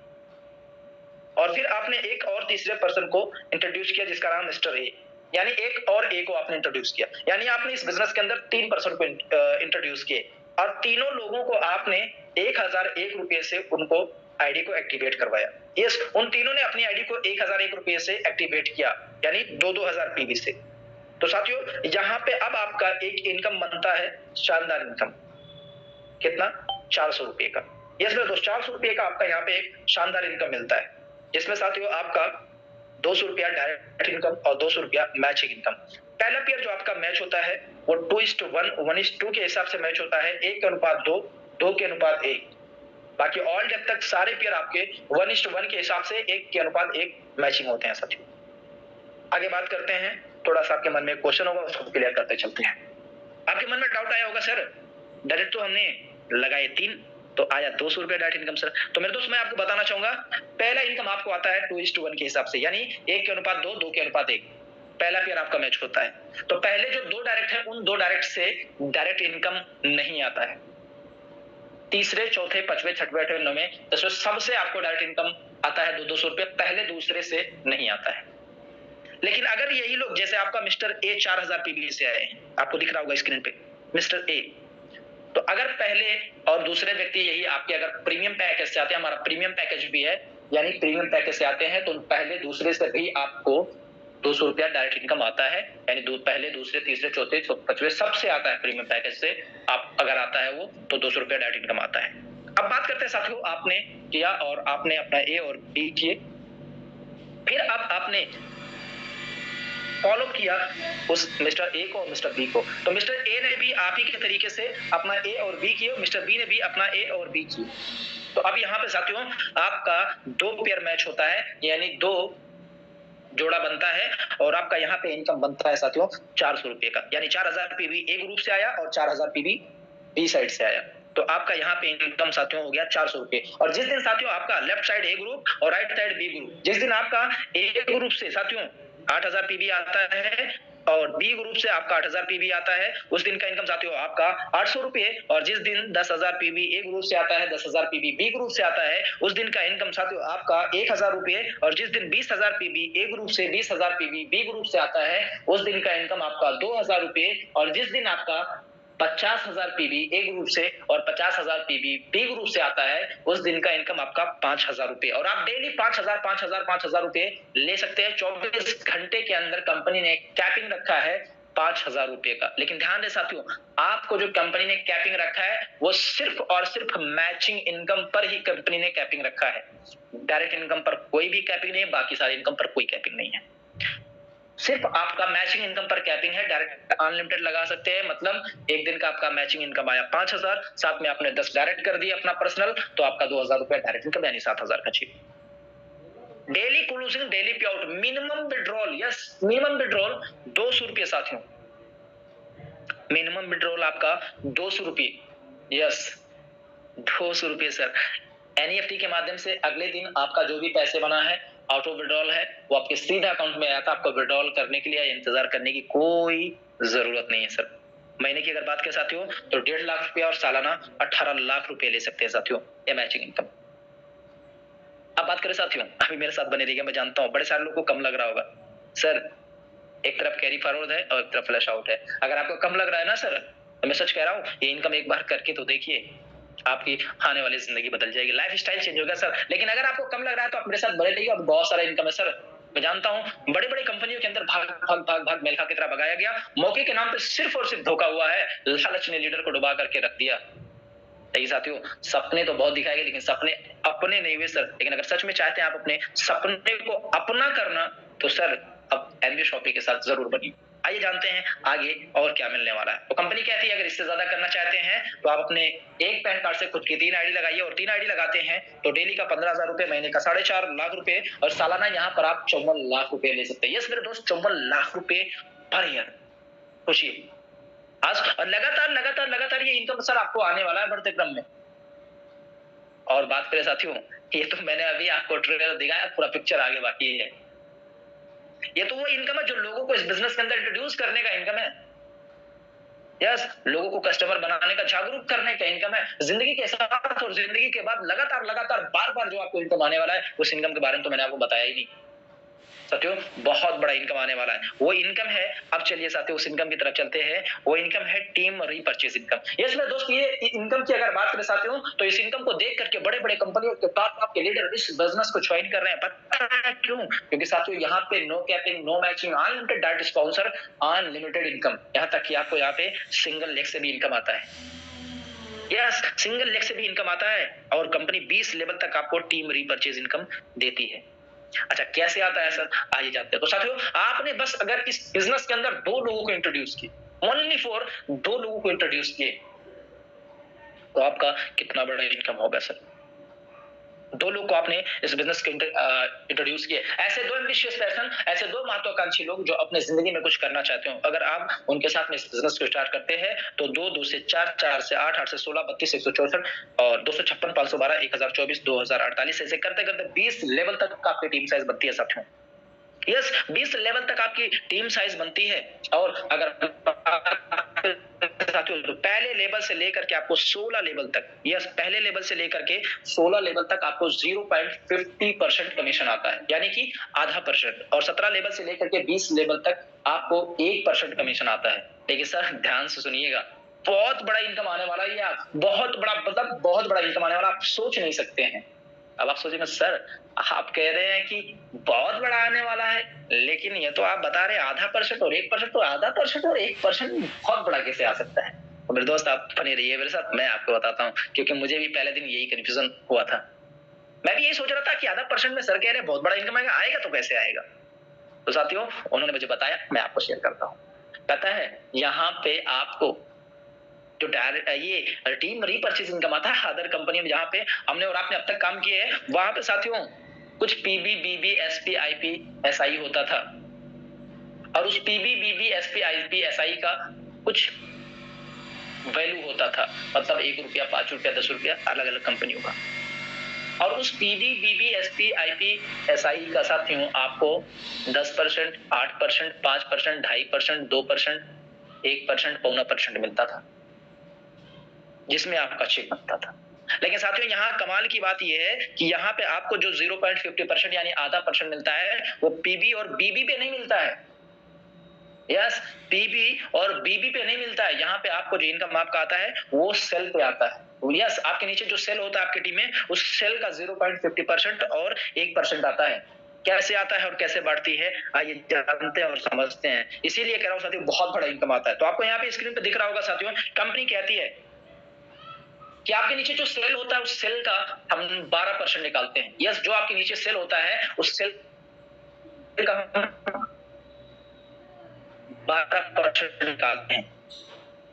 S1: और फिर आपने एक और तीसरे पर्सन को इंट्रोड्यूस किया जिसका नाम मिस्टर ए, यानी एक और ए को आपने इंट्रोड्यूस किया, यानी आपने इस बिजनेस के अंदर 3 पर्सन को इंट्रोड्यूस किए, और तीनों लोगों को आपने 1,001 रुपए से उनको आईडी को एक्टिवेट करवाया। यस, उन तीनों ने अपनी आईडी को 1,001 रुपए से एक्टिवेट किया, यानी 2,000 पीबी से। तो साथियों यहाँ पे अब आपका एक इनकम बनता है शानदार इनकम, कितना, 400 रुपए का। यस मेरे दोस्त, 400 रुपए का आपका यहाँ पे एक शानदार इनकम मिलता है, जिसमें साथियों आपका 200 रुपया डायरेक्ट इनकम और 200 रुपया मैचिंग इनकम। पहला पेयर जो आपका मैच होता है वो 2:1, 1:2 के हिसाब से मैच होता है, 1:2, 2:1। बाकी ऑल डेप्थ तक सारे पेयर आपके 1:1 के हिसाब से 1:1 मैचिंग होते हैं साथियों। आगे बात करते हैं, थोड़ा सा आपके मन में क्वेश्चन होगा, उसको क्लियर करते चलते हैं। आपके मन में डाउट आया होगा, सर डायरेक्ट तो हमने लगाए 3, तो आया 200 रुपया डायरेक्ट इनकम सर। तो मेरे दोस्त मैं आपको बताना चाहूंगा, पहला इनकम आपको आता है 2:1 के हिसाब से, यानी 1:2, 2:1। पहला पेयर आपका मैच होता है। तो पहले जो 2 डायरेक्ट है, उन 2 डायरेक्ट से डायरेक्ट इनकम नहीं आता है। तीसरे, चौथे, पांचवें, छठवें, आठवें, नौवें, 10वें सबसे आपको डायरेक्ट इनकम आता है 200 रुपये, पहले दूसरे से नहीं आता है। लेकिन अगर यही लोग, जैसे आपका मिस्टर ए 4000 पीबी से आए हैं, आपको दिख रहा होगा स्क्रीन पे मिस्टर ए, तो अगर पहले और दूसरे व्यक्ति यही आपके अगर प्रीमियम पैकेज से आते हैं, हमारा प्रीमियम पैकेज भी है, यानी प्रीमियम पैकेज से आते हैं, तो पहले दूसरे से भी आपको 200 रुपया डायरेक्ट इनकम आता है, यानी पहले, दूसरे, तीसरे, चौथे, पांचवें सबसे आता है प्रीमियम पैकेज से। आप अगर आता है वो, तो 200 रुपया डायरेक्ट इनकम आता है। अब बात करते हैं साथियों, आपने किया और आपने अपना ए और बी किए, फिर अब आपने फॉलो किया उस मिस्टर ए को और मिस्टर बी को, तो मिस्टर ए ने भी आप ही के तरीके से अपना ए और बी किए, मिस्टर बी ने भी अपना ए और बी किए। तो अब यहाँ पे साथियों आपका 2 पेयर मैच होता है, यानी 2 जोड़ा बनता है, और आपका यहाँ पे इनकम बनता है साथियों 400 रुपए का, यानी 4000 पीबी ए ग्रुप से आया और 4000 पीबी बी साइड से आया, तो आपका यहाँ पे इनकम साथियों हो गया 400 रुपए। और जिस दिन साथियों आपका लेफ्ट साइड ए ग्रुप और राइट साइड बी ग्रुप, जिस दिन आपका ए ग्रुप से साथियों 8000 पीबी आता है और बी ग्रुप से आपका 8000 पीबी आता है, उस दिन का इनकम साथियों आपका 800 रुपए। और जिस दिन 10000 पीबी ए ग्रुप से आता है, 10000 पीबी बी ग्रुप से आता है, उस दिन का इनकम साथियों आपका 1000 रुपए। और जिस दिन 20000 पीबी ए ग्रुप से 20000 पीबी बी ग्रुप से आता है, उस दिन का इनकम आपका 2000 रुपए। और जिस दिन आपका 50,000 पीबी ए ग्रुप से और 50,000 पीबी बी ग्रुप से आता है, उस दिन का इनकम आपका 5,000 रुपए। और आप डेली 5,000 5,000 5,000 रुपए ले सकते हैं। 24 घंटे के अंदर कंपनी ने कैपिंग रखा है 5,000 रुपए का। लेकिन ध्यान दें साथियों, आपको जो कंपनी ने कैपिंग रखा है वो सिर्फ और सिर्फ मैचिंग इनकम पर ही कंपनी ने कैपिंग रखा है। डायरेक्ट इनकम पर कोई भी कैपिंग नहीं है, बाकी सारी इनकम पर कोई कैपिंग नहीं है। सिर्फ आपका मैचिंग इनकम पर कैपिंग है। डायरेक्ट अनलिमिटेड लगा सकते हैं, मतलब एक दिन का आपका मैचिंग इनकम आया 5,000, साथ में आपने 10 डायरेक्ट कर दिए अपना पर्सनल, तो आपका 2,000 रुपया डायरेक्ट इनकम यानी 7,000 का चाहिए। डेली क्लोजिंग, डेली पे out, minimum withdrawal, yes minimum withdrawal 200 रुपये साथियों। मिनिमम विड्रॉल आपका 200 रुपये, यस 200 रुपये सर। एनईएफटी के माध्यम से अगले दिन आपका जो भी पैसे बना है, ऑटो विड्रॉल है, वो आपके सीधा अकाउंट में आया था। आपको विड्रॉल करने के लिए इंतजार करने की कोई जरूरत नहीं है सर। महीने की अगर बात करें साथियों, तो 1.5 लाख रुपया और सालाना 18 लाख रुपए ले सकते हैं साथियों, ये मैचिंग इनकम। अब बात करें साथियों, अभी मेरे साथ बने रहिएगा, मैं जानता हूं बड़े सारे लोगों को कम लग रहा होगा सर, एक तरफ कैरी फॉरवर्ड है और एक तरफ फ्लैश आउट है। अगर आपको कम लग रहा है ना सर, तो मैं सच कह रहा हूं, ये इनकम एक बार करके तो देखिए, आपकी आने वाली जिंदगी बदल जाएगी, लाइफ स्टाइल चेंज होगा सर। लेकिन अगर आपको कम लग रहा है तो आप मेरे साथ बने रहिए, अब बहुत सारा इनकम है सर। मैं जानता हूं बड़ी बड़ी कंपनियों के अंदर भाग भाग भाग भाग मेलखा की तरह भगाया गया, मौके के नाम पे सिर्फ और सिर्फ धोखा हुआ है, लालच ने लीडर को डुबा करके रख दिया। सही साथियों, सपने तो बहुत दिखाए गए, लेकिन सपने अपने नहीं हुए सर। लेकिन अगर सच में चाहते हैं आप अपने सपने को अपना करना, तो सर अब एमबी शॉपी के साथ जरूर बनिए। आइए जानते हैं आगे और क्या मिलने वाला है। तो कंपनी कहती है अगर इससे ज्यादा करना चाहते हैं तो आप अपने एक पैन कार्ड से खुद की 3 आईडी लगाइए, और 3 आईडी लगाते हैं तो डेली का 15,000 रुपए, महीने का 4.5 लाख रुपए, और सालाना यहाँ पर आप 54 लाख रुपए ले सकते हैं। यस मेरे दोस्त, 54 लाख रुपए पर ईयर। खुशिए आज, और लगातार लगातार लगातार ये इनकम सर आपको आने वाला है बढ़ते क्रम में। और बात करें साथियों, ये तो मैंने अभी आपको ट्रेलर दिखाया, पूरा पिक्चर आगे बाकी है। ये तो वो इनकम है जो लोगों को इस बिजनेस के अंदर इंट्रोड्यूस करने का इनकम है। यस, लोगों को कस्टमर बनाने का, जागरूक करने का इनकम है। जिंदगी के साथ और जिंदगी के बाद लगातार लगातार बार बार जो आपको इनकम आने वाला है, उस इनकम के बारे में तो मैंने आपको बताया ही नहीं साथियों। बहुत बड़ा इनकम आने वाला है, वो इनकम है। अब चलिए साथियों उस इनकम की तरफ चलते हैं। वो इनकम है टीम रीपरचेज इनकम। यस मेरे दोस्त, ये इनकम की अगर बात करें साथियों, तो इस इनकम को देख करके बड़े बड़े कंपनियों के टॉप के लीडर इस बिजनेस को ज्वाइन कर रहे हैं। पता है क्यों? क्योंकि साथियों यहाँ पे no capping, no matching, unlimited direct sponsor, unlimited income, यहाँ तक कि आपको यहाँ पे सिंगल लेग से भी इनकम आता है। यस, सिंगल लेग से भी इनकम आता है और कंपनी 20 लेवल तक आपको टीम रीपर्चेज इनकम देती है। अच्छा, कैसे आता है सर? आइए जानते हैं। तो साथियों, आपने बस अगर इस बिजनेस के अंदर 2 लोगों को इंट्रोड्यूस किए, ओनली फॉर 2 लोगों को इंट्रोड्यूस किए, तो आपका कितना बड़ा इनकम होगा सर? 2 लोग को आपने इस बिजनेस के इंट्रोड्यूस किए। ऐसे 2 एम्बिशियस पर्सन, ऐसे 2 महत्वाकांक्षी लोग जो अपने जिंदगी में कुछ करना चाहते हो, अगर आप उनके साथ में इस बिजनेस को स्टार्ट करते हैं तो 2, 2 से 4, 4 से 8, 8 से 16, 32, 164 और 256, 512, 1024, 2048 ऐसे करते-करते 20 लेवल तक आपकी टीम साइज बनती है साथियों। यस, 20 लेवल तक आपकी टीम साइज बनती है और अगर साथियों तो पहले लेवल से लेकर के आपको 16 लेवल तक, यस, पहले लेवल से लेकर के 16 लेवल तक आपको 0.50% कमीशन आता है, यानी कि आधा परसेंट, और 17 लेवल से लेकर के 20 लेवल तक आपको 1% कमीशन आता है। लेकिन सर ध्यान से सुनिएगा, बहुत बड़ा इनकम आने वाला है, आप बहुत बड़ा, मतलब बहुत बड़ा इनकम आने वाला, आप सोच नहीं सकते हैं। अब आप सोचेंगे सर आप कह रहे हैं कि बहुत बड़ा आने वाला है, लेकिन ये तो आप बता रहे हैं आधा परसेंट और 1%, तो आधा परसेंट और 1% बहुत बड़ा कैसे आ सकता है? तो मेरे दोस्त आप बने रहिए मेरे साथ, मैं आपको बताता हूँ, क्योंकि मुझे भी पहले दिन यही कंफ्यूजन हुआ था। मैं भी यही सोच रहा था कि आधा परसेंट में सर कह रहे हैं बहुत बड़ा इनकम आएगा तो कैसे आएगा? तो साथियों उन्होंने मुझे बताया, मैं आपको शेयर करता हूँ। पता है यहाँ पे आपको जो ये टीम रीपर्चेज इनकम आता है अदर कंपनी में, जहां पे हमने और आपने अब तक काम किए हैं, वहां पे साथियों कुछ पीबी, बीबी, एसपी, आईपी, एसआई होता था, और उस पीबी, बीबी, एसपी, आईपी, एसआई का कुछ वैल्यू होता था, मतलब 1 रुपया, 5 रुपया, 10 रुपया, अलग अलग कंपनियों का। और उस पीबी, बीबी, एसपी, आईपी, एसआई का साथियों आपको 10%, 8%, 5%, 2.5%, 2%, 1%, 0.25% मिलता था, जिसमें आपका चेक बनता था। लेकिन साथियों यहाँ कमाल की बात यह है कि यहाँ पे आपको जो 0.50% यानी आधा परसेंट मिलता है, वो पीबी और बीबी पे नहीं मिलता है। यस, पीबी और बीबी पे नहीं मिलता है। यहाँ पे आपको जो इनकम आपका आता है वो सेल पे आता है। यस, आपके नीचे जो सेल होता है आपकी टीम में, उस सेल का 0.50% और 1% आता है। कैसे आता है और कैसे बढ़ती है, आइए जानते हैं और समझते हैं। इसीलिए कह रहा हूँ साथियों, बहुत बड़ा इनकम आता है। तो आपको यहाँ पे स्क्रीन पे दिख रहा होगा साथियों, कंपनी कहती है कि आपके नीचे जो सेल होता है उस सेल का हम 12% निकालते हैं। यस, जो आपके नीचे सेल होता है उस सेल का हम 12% निकालते हैं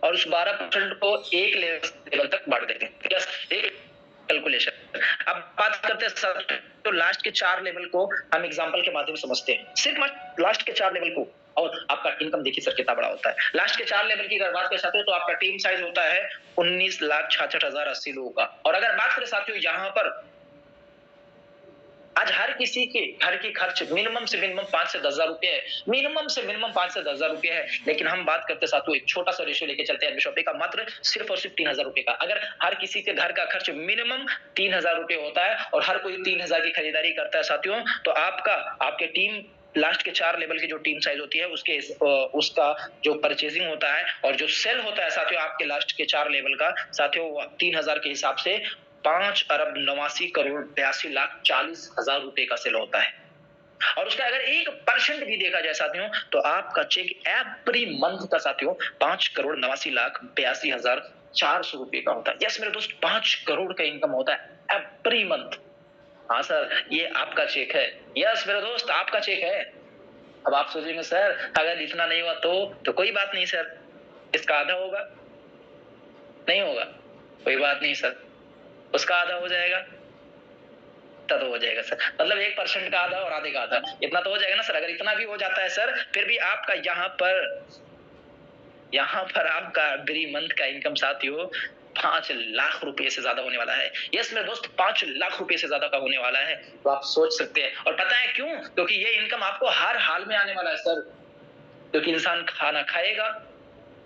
S1: और उस 12% को एक लेवल तक बढ़ देते हैं। यस, एक कैलकुलेशन। अब बात करते हैं सर, तो लास्ट के 4 लेवल को हम एग्जांपल के माध्यम से समझते हैं। सिर्फ लास्ट के 4 लेवल को, और आपका इनकम देखिए सर कितना बड़ा होता है। लास्ट के 4 लेवल की अगर बात करें साथियों, तो आपका टीम साइज होता है 19,66,080 लोगों का। और अगर बात करें साथियों यहाँ पर, आज हर किसी के घर की खर्च मिनिमम से मिनिमम 5 से 10 हजार रुपए है, मिनिमम से मिनिमम 5 से 10 हजार रुपए है। लेकिन हम बात करते साथियों एक छोटा सा रेशियो लेके चलते हैं एमबी का, मात्र सिर्फ और सिर्फ 3,000 रुपए का। अगर हर किसी के घर का खर्च मिनिमम 3,000 रुपए होता है और हर कोई 3,000 की खरीदारी करता है साथियों, तो आपके टीम लास्ट के 4 लेवल की जो टीम साइज होती है उसका जो परचेजिंग होता है और जो सेल होता है साथियों आपके लास्ट के 4 लेवल का, साथियों 3,000 के हिसाब से 5,89,82,40,40,000 रुपए का सेल होता है। और उसका अगर 1% भी देखा जाए साथियों, तो आपका चेक एवरी मंथ का साथियों 5,89,82,400 रुपए का होता है। यस मेरे दोस्त, 5 करोड़ का इनकम होता है एवरी मंथ। हाँ सर, ये आपका चेक है। यस मेरे दोस्त, आपका चेक है। अब आप सोचेंगे सर अगर इतना नहीं हुआ तो कोई बात नहीं सर, इसका आधा होगा, नहीं होगा कोई बात नहीं सर, उसका आधा हो जाएगा, तो हो जाएगा सर, मतलब 1% का आधा और आधे का आधा, इतना तो हो जाएगा ना सर। अगर इतना भी हो जाता है सर, फिर भी आपका यहाँ पर आपका एवरी मंथ का इनकम साथियों 5 लाख रुपए से ज्यादा होने वाला है। यस मेरे दोस्त, 5 लाख रुपए से ज्यादा का होने वाला है। तो आप सोच सकते हैं, और पता है क्यों? क्योंकि ये इनकम आपको हर हाल में आने वाला है सर, क्योंकि इंसान खाना खाएगा।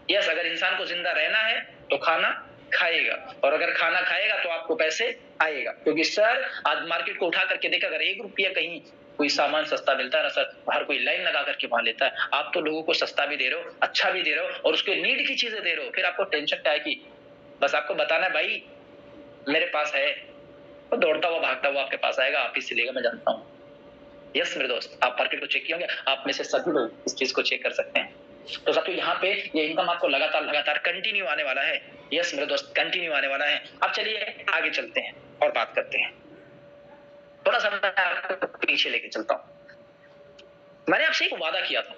S1: यस, अगर इंसान को जिंदा रहना है तो खाना खाएगा, और अगर खाना खाएगा तो आपको पैसे आएगा। क्योंकि सर आज मार्केट को उठा करके देखा, अगर 1 रुपया कहीं कोई सामान सस्ता मिलता है ना सर, हर कोई लाइन लगा करके वहां लेता है। आप तो लोगों को सस्ता भी दे रहे हो, अच्छा भी दे रहे हो, और उसके नीड की चीजें दे रहे हो, फिर आपको टेंशन क्या है? कि बस आपको बताना है भाई मेरे पास है, तो दौड़ता हुआ भागता हुआ आपके पास आएगा, आप ही से लेगा, मैं जानता हूँ। यस मेरे दोस्त, आप मार्केट को चेक किए होंगे, आप में से सभी लोग इस चीज को चेक कर सकते हैं। तो साथियों यहाँ पे ये इनकम आपको लगातार लगातार कंटिन्यू आने वाला है। यस मेरे दोस्त, कंटिन्यू आने वाला है। अब चलिए आगे चलते हैं और बात करते हैं। थोड़ा सा मैं आपको पीछे लेके चलता हूं। मैंने आपसे एक वादा किया था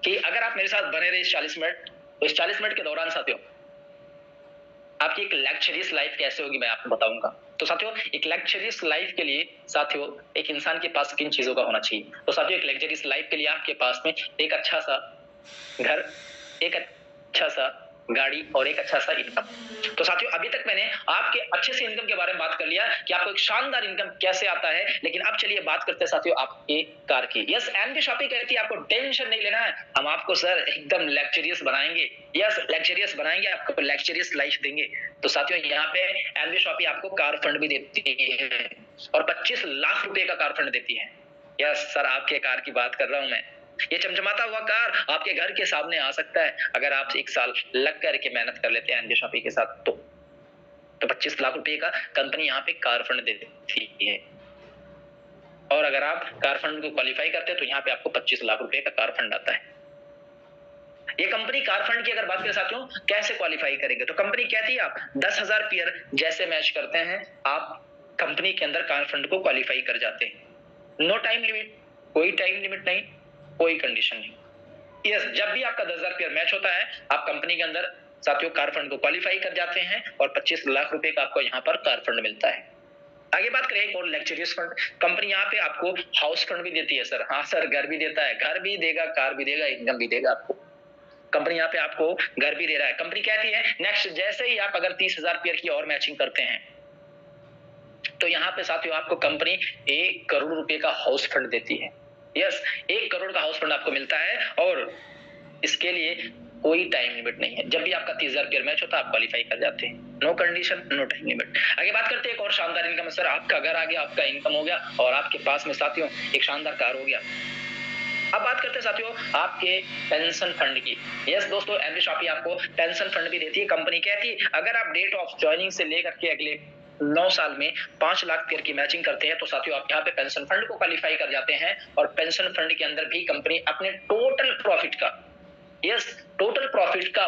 S1: कि अगर आप मेरे साथ बने रहे इस 40 मिनट, तो इस 40 मिनट के दौरान साथियों आपकी एक लग्जरियस लाइफ कैसे होगी मैं आपको बताऊंगा। तो साथियों एक लग्जरियस लाइफ के लिए साथियों एक इंसान के पास किन चीजों का होना चाहिए। तो साथियों एक लग्जरियस लाइफ के लिए आपके पास में एक अच्छा सा घर, एक अच्छा सा गाड़ी और एक अच्छा सा इनकम। तो साथियों अभी तक मैंने आपके अच्छे से इनकम के बारे में बात कर लिया कि आपको एक शानदार इनकम कैसे आता है, लेकिन अब चलिए बात करते हैं साथियों आपके कार की। यस एनबी शॉपी कहती है आपको टेंशन नहीं लेना है, हम आपको सर एकदम लग्जरियस बनाएंगे। यस लग्जरियस बनाएंगे, आपको लग्जरियस लाइफ देंगे। तो साथियों यहाँ पे एनबी शॉपी आपको कार फंड भी देती है और 25 लाख रुपए का कार फंड देती है। यस सर आपके कार की बात कर रहा हूं मैं। ये चमचमाता हुआ कार आपके घर के सामने आ सकता है अगर आप 1 साल लग करके मेहनत कर लेते हैं एनबी शॉपी के साथ। तो 25 लाख रुपए का कंपनी यहाँ पे कार फंड देती है और अगर आप कार फंड को क्वालिफाई करते हैं तो यहाँ पे आपको 25 लाख रुपए का कार फंड आता है। ये कंपनी कार फंड की अगर बात करें साथियों कैसे क्वालिफाई करेंगे, तो कंपनी कहती है आप 10,000 पेयर जैसे मैच करते हैं आप कंपनी के अंदर कार फंड को क्वालिफाई कर जाते हैं। नो टाइम लिमिट, कोई टाइम लिमिट नहीं, कोई कंडीशन नहीं। यस जब भी आपका 10,000 पेयर मैच होता है आप कंपनी के अंदर साथियों कार फंड को क्वालिफाई कर जाते हैं और 25 लाख रुपए का आपको यहाँ पर कार फंड मिलता है। आगे बात करें एक और लग्जरियस फंड, कंपनी यहाँ पे आपको हाउस फंड भी देती है सर। हाँ सर घर भी देता है, घर भी देगा, कार भी देगा, इनकम भी देगा आपको। कंपनी यहाँ पे आपको घर भी दे रहा है। कंपनी कहती है नेक्स्ट जैसे ही आप अगर 30,000 पेयर की और मैचिंग करते हैं तो यहाँ पे साथियों आपको कंपनी 1 करोड़ रुपए का हाउस फंड देती है। यस 1 करोड़ का हाउस फंड आपको मिलता है और इसके लिए कोई टाइम लिमिट नहीं है। जब भी आपका 30,000 पेयर मैच होता है आप क्वालिफाई कर जाते हैं। No condition, no time limit. आगे बात करते हैं एक और शानदार इनकम है सर। आपका घर आ गया, आपका इनकम हो गया और आपके पास में साथियों एक शानदार कार हो गया। अब बात करते हैं साथियों आपके पेंशन फंड की। यस दोस्तों एनबी शॉपी आपको पेंशन फंड भी देती है। कंपनी कहती है अगर आप डेट ऑफ ज्वाइनिंग से लेकर के अगले 9 साल में 5 लाख पेयर की मैचिंग करते हैं तो साथियों आप यहाँ पे पेंशन फंड को क्वालिफाई कर जाते हैं और पेंशन फंड के अंदर भी कंपनी अपने टोटल प्रॉफिट का, यस टोटल प्रॉफिट का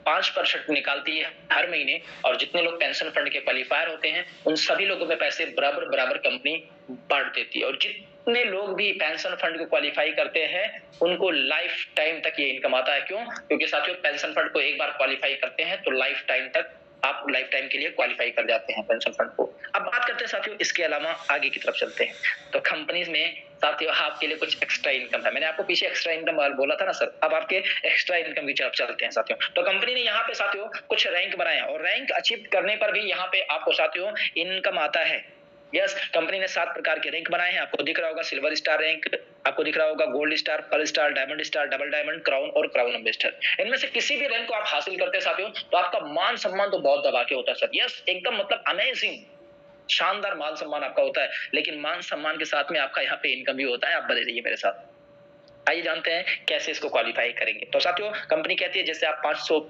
S1: 5% निकालती है हर महीने और जितने लोग पेंशन फंड के क्वालिफायर होते हैं उन सभी लोगों में पैसे बराबर बराबर कंपनी बांट देती है और जितने लोग भी पेंशन फंड को क्वालिफाई करते हैं उनको लाइफ टाइम तक ये इनकम आता है। क्यों? क्योंकि साथियों पेंशन फंड को एक बार क्वालिफाई करते हैं तो लाइफ टाइम तक आप लाइफ टाइम के लिए क्वालिफाई कर जाते हैं पेंशन फंड को। अब बात करते हैं साथियों इसके अलावा आगे की तरफ चलते हैं। तो कंपनीज में साथियों आपके लिए कुछ एक्स्ट्रा इनकम है। मैंने आपको पीछे एक्स्ट्रा इनकम बोला था ना सर, अब आपके एक्स्ट्रा इनकम की तरफ चलते हैं साथियों। तो कंपनी ने यहाँ पे साथियों कुछ रैंक बनाए और रैंक अचीव करने पर भी यहाँ पे आपको साथियों इनकम आता है। यस कंपनी ने 7 प्रकार के रैंक बनाए हैं। आपको दिख रहा होगा सिल्वर स्टार रैंक, आपको दिख रहा होगा gold star, pearl star, diamond star, double diamond, crown और क्राउन एम्बेसडर। इनमें से किसी भी रैंक को आप हासिल करते हैं साथियों तो आपका मान सम्मान तो बहुत दबा के होता है सर। यस एकदम मतलब अमेजिंग शानदार मान सम्मान आपका होता है, लेकिन मान सम्मान के साथ में आपका यहाँ पे इनकम भी होता है। आप बने रहिए मेरे साथ। आइए जानते हैं कैसे इसको क्वालिफाई करेंगे। तो साथियों कंपनी कहती है जैसे आप 500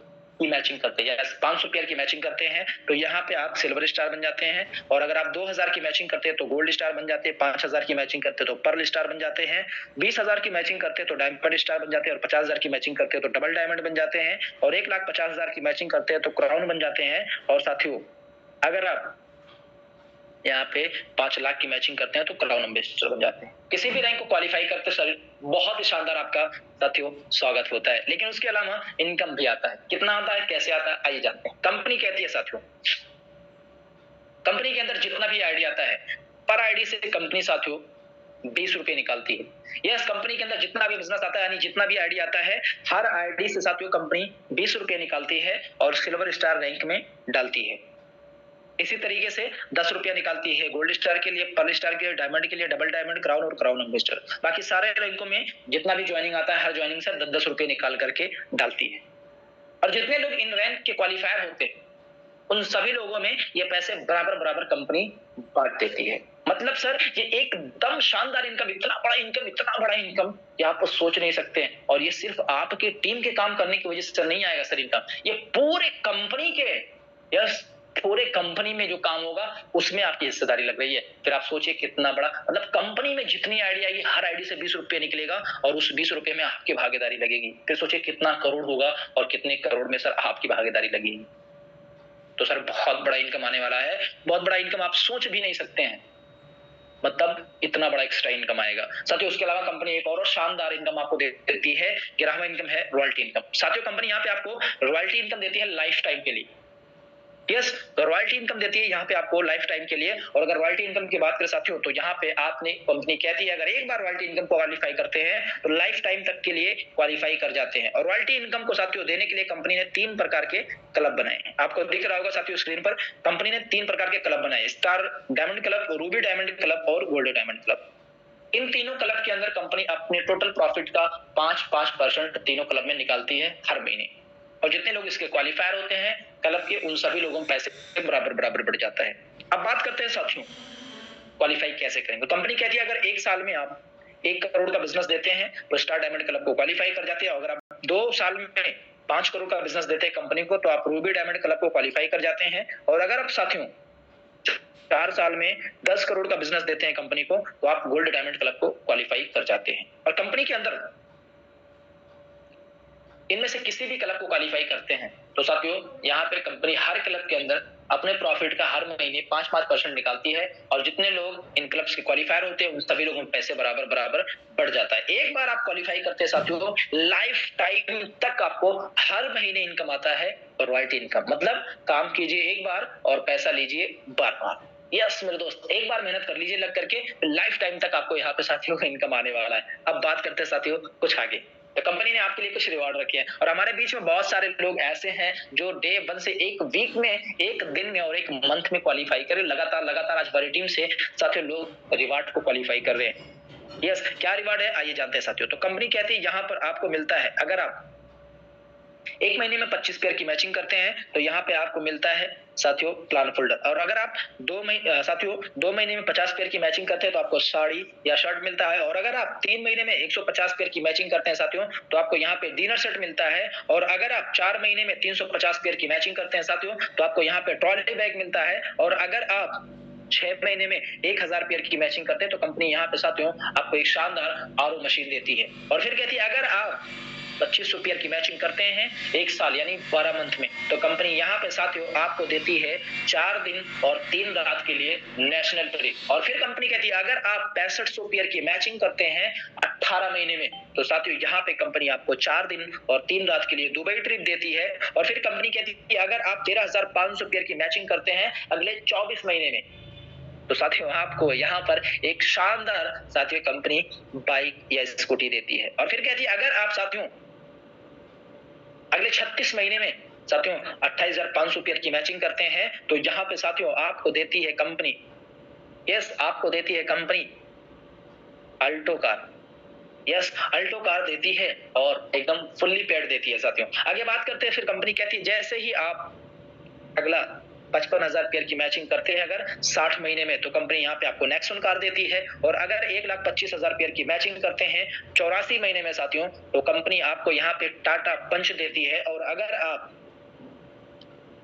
S1: की मैचिंग करते हैं, 500 पेयर की मैचिंग करते हैं तो यहाँ पे आप सिल्वर स्टार बन जाते हैं और अगर आप 2000 की मैचिंग करते हैं तो गोल्ड स्टार बन जाते हैं, 5000 की मैचिंग करते हैं तो पर्ल स्टार बन जाते हैं, 20,000 की मैचिंग करते हैं तो डायमंड स्टार बन जाते हैं और 50,000 की मैचिंग करते हैं तो डबल डायमंड बन जाते हैं और 1,50,000 की मैचिंग करते हैं तो क्राउन बन जाते हैं। और साथियों अगर आप यहाँ पे 5 लाख की मैचिंग करते हैं तो क्राउन एम्बेसडर बन जाते हैं। किसी भी रैंक को क्वालिफाई करते सर बहुत ही शानदार आपका साथियों स्वागत होता है, लेकिन उसके अलावा इनकम भी आता है। कितना आता है, कैसे आता है, आइए जानते हैं। कंपनी कहती है साथियों कंपनी के अंदर जितना भी आईडी आता है पर आईडी से कंपनी साथियों 20 रुपए निकालती है। यस कंपनी के अंदर जितना भी बिजनेस आता है यानी जितना भी आईडी आता है हर आईडी से साथियों कंपनी 20 रुपए निकालती है और सिल्वर स्टार रैंक में डालती है। इसी तरीके से 10 रुपया निकालती है गोल्ड स्टार के लिए, पर्ल स्टार के लिए, डायमंड के लिए, डबल डायमंड, क्राउन और क्राउन एम्बेसडर। बाकी सारे रैंकों में जितना भी ज्वाइनिंग आता है हर ज्वाइनिंग से 10-10 रुपए निकाल करके डालती है और जितने लोग इन रैंक के क्वालिफायर होते हैं उन सभी लोगों में ये पैसे बराबर बराबर कंपनी बांट देती है। मतलब सर ये एकदम शानदार इनकम, इतना बड़ा इनकम कि आप सोच नहीं सकते हैं। और ये सिर्फ आपके टीम के काम करने की वजह से नहीं आएगा सर इनकम, ये पूरे कंपनी के यस पूरे कंपनी में जो काम होगा उसमें आपकी हिस्सेदारी लग रही है। फिर आप सोचिए कितना बड़ा, मतलब कंपनी में जितनी आईडी आएगी हर आईडी से 20 रुपए निकलेगा और उस 20 रुपए में आपकी भागीदारी लगेगी। फिर सोचिए कितना करोड़ होगा और कितने करोड़ में सर आपकी भागीदारी लगेगी। तो सर बहुत बड़ा इनकम आने वाला है, बहुत बड़ा इनकम आप सोच भी नहीं सकते हैं, मतलब इतना बड़ा एक्स्ट्रा इनकम आएगा। साथियों उसके अलावा कंपनी एक और शानदार इनकम आपको देती है, 11वां इनकम है रॉयल्टी इनकम। साथियों कंपनी यहाँ पे आपको रॉयल्टी इनकम देती है लाइफ टाइम के लिए। यस, रॉयल्टी इनकम देती है यहाँ पे आपको लाइफ टाइम के लिए। और अगर रॉयल्टी इनकम की बात करें साथियों तो यहाँ पे आपने कंपनी कहती है अगर एक बार रॉयल्टी इनकम को क्वालिफाई करते हैं तो लाइफ टाइम तक के लिए क्वालिफाई कर जाते हैं। और रॉयल्टी इनकम को साथियों देने के लिए कंपनी ने 3 प्रकार के क्लब बनाए हैं। आपको दिख रहा होगा साथियों स्क्रीन पर, कंपनी ने 3 प्रकार के क्लब बनाए, star diamond club, Ruby diamond club और गोल्ड डायमंड क्लब। इन तीनों क्लब के अंदर कंपनी अपने टोटल प्रॉफिट का 5-5% तीनों क्लब में निकालती है हर महीने। और जितने लोग इसके क्वालिफायर होते हैं क्लब के, उन सभी लोगों में पैसे बराबर बढ़ जाता है। अब बात करते हैं साथियों क्वालिफाई कैसे करेंगे। कंपनी कहती है अगर 1 साल में आप 1 करोड़ का बिजनेस देते हैं तो स्टार डायमंड क्लब को क्वालिफाई कर जाते हैं। अगर आप 2 साल में 5 करोड़ का बिजनेस देते हैं कंपनी को तो आप रूबी डायमंड क्लब को क्वालिफाई कर जाते हैं। और अगर आप साथियों 4 साल में 10 करोड़ का बिजनेस देते हैं कंपनी को तो आप गोल्ड डायमंड क्लब को क्वालिफाई कर जाते हैं। और कंपनी के अंदर इनमें से किसी भी क्लब को क्वालिफाई करते हैं तो साथियों यहाँ पे कंपनी हर क्लब के अंदर अपने प्रॉफिट का हर महीने 5-5% निकालती है। और जितने लोग इन क्लब्स के क्वालिफायर होते हैं उन सभी लोगों में पैसे बराबर बढ़ जाता है। एक बार आप क्वालिफाई करते हैं साथियों लाइफ टाइम तक आपको हर महीने इनकम आता है रॉयल्टी इनकम। मतलब काम कीजिए एक बार और पैसा लीजिए बार। यस मेरे दोस्त, एक बार मेहनत कर लीजिए लग करके, लाइफ टाइम तक आपको यहाँ पे साथियों इनकम आने वाला है। अब बात करते हैं साथियों कुछ आगे, तो कंपनी ने आपके लिए कुछ रिवॉर्ड रखे हैं। और हमारे बीच में बहुत सारे लोग ऐसे हैं जो डे 1 से एक वीक में, एक दिन में और एक मंथ में क्वालिफाई करे। लगातार आज हमारी टीम से साथियों लोग रिवॉर्ड को क्वालिफाई कर रहे हैं। यस, क्या रिवॉर्ड है आइए जानते हैं साथियों। तो कंपनी कहती है यहाँ पर आपको मिलता है, अगर आप 1 महीने में 25 पेयर की मैचिंग करते हैं तो यहाँ पे आपको मिलता है साथियों प्लान फोल्डर। और अगर आप 2 महीने में 50 पेयर की मैचिंग करते हैं तो आपको साड़ी या शर्ट मिलता है। और अगर आप 3 महीने में 150 पेयर की मैचिंग करते हैं साथियों तो आपको यहाँ पे डिनर सेट मिलता है। और अगर आप 4 महीने में 350 पेयर की मैचिंग करते हैं साथियों तो आपको यहाँ पे ट्रॉली बैग मिलता है। और अगर आप 6 महीने में 1000 पेयर की मैचिंग करते हैं तो कंपनी यहाँ पे साथियों आपको एक शानदार आरओ मशीन देती है। और फिर कहती है अगर आप 2500 पेयर की मैचिंग करते हैं 1 साल यानी 12 मंथ में तो कंपनी यहाँ पे साथियों आपको देती है 4 दिन और 3 रात के लिए नेशनल ट्रिप। और फिर कंपनी कहती है अगर आप 6500 पेयर की मैचिंग करते हैं 18 महीने में तो साथियों यहाँ पे कंपनी आपको 4 दिन और 3 रात के लिए दुबई ट्रिप देती है। और फिर कंपनी कहती है अगर आप 13500 पेयर की मैचिंग करते हैं अगले 24 महीने में तो साथियों आपको यहाँ पर एक शानदार साथियों कंपनी बाइक या स्कूटी देती है। और फिर कहती है अगर आप साथियों अगले 36 महीने में साथियों 28,500 पेयर की मैचिंग करते हैं तो यहाँ पे साथियों आपको देती है कंपनी, यस आपको देती है company Alto car. Yes Alto car देती है और एकदम फुल्ली पेड देती है साथियों। आगे बात करते हैं, फिर कंपनी कहती है जैसे ही आप अगला 55,000 पेयर की मैचिंग करते हैं अगर 60 महीने में तो कंपनी यहाँ पे आपको नेक्सॉन कार देती है। और अगर 1,25,000 पेयर की मैचिंग करते हैं 84 महीने में साथियों तो कंपनी आपको यहाँ पे टाटा पंच देती है। और अगर आप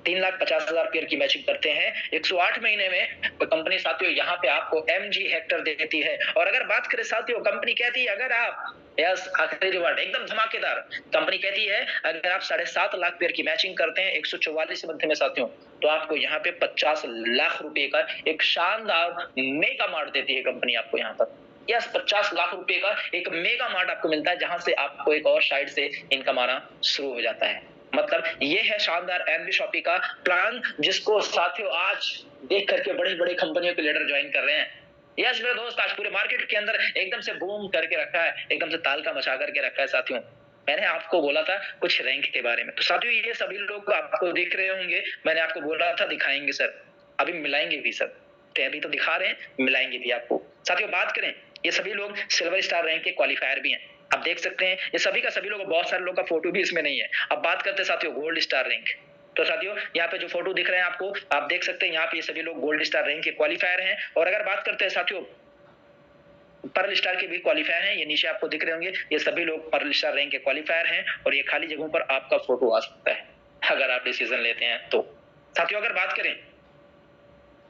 S1: 3,50,000 पेयर की मैचिंग करते हैं 108 महीने में तो कंपनी साथियों यहाँ पे आपको MG हेक्टर देती है। और अगर बात करें साथियों कंपनी कहती है अगर आप यस आखिरी रिवार्ड एकदम धमाकेदार, कंपनी कहती है अगर आप 7.5 लाख पेयर की मैचिंग करते हैं 144 मंथ में साथियों तो आपको यहाँ पे 50 लाख रुपए का एक शानदार मेगा मार्ट देती है कंपनी आपको यहाँ पर। यस 50 लाख रुपए का एक मेगा मार्ट आपको मिलता है जहां से आपको एक और साइड से इनकम आना शुरू हो जाता है। मतलब ये है शानदार एनबी शॉपी का प्लान जिसको साथियों आज देख करके बड़ी बड़ी कंपनियों के लीडर ज्वाइन कर रहे हैं। यस मेरे दोस्त आज पूरे मार्केट के अंदर एकदम से बूम करके रखा है, एकदम से तालका मचा करके रखा है साथियों। मैंने आपको बोला था कुछ रैंक के बारे में, तो साथियों ये सभी लोग आपको दिख रहे होंगे, मैंने आपको बोला था दिखाएंगे सर, अभी मिलाएंगे भी सर, तो अभी तो दिखा रहे हैं मिलाएंगे भी आपको। साथियों बात करें ये सभी लोग सिल्वर स्टार रैंक के क्वालिफायर भी हैं, आप देख सकते हैं ये सभी का सभी लोग, बहुत सारे लोग का फोटो भी इसमें नहीं है। अब बात करते हैं साथियों गोल्ड स्टार रैंक, तो साथियों यहाँ पे जो फोटो दिख रहे हैं आपको, आप देख सकते हैं यहाँ पे ये सभी लोग गोल्ड स्टार रैंक के क्वालिफायर हैं। और अगर बात करते हैं साथियों पर्ल स्टार के भी क्वालिफायर हैं, ये नीचे आपको दिख रहे होंगे, ये सभी लोग पर्ल स्टार रैंक के क्वालिफायर हैं। और ये खाली जगहों पर आपका फोटो आ सकता है अगर आप डिसीजन लेते हैं तो। साथियों अगर बात करें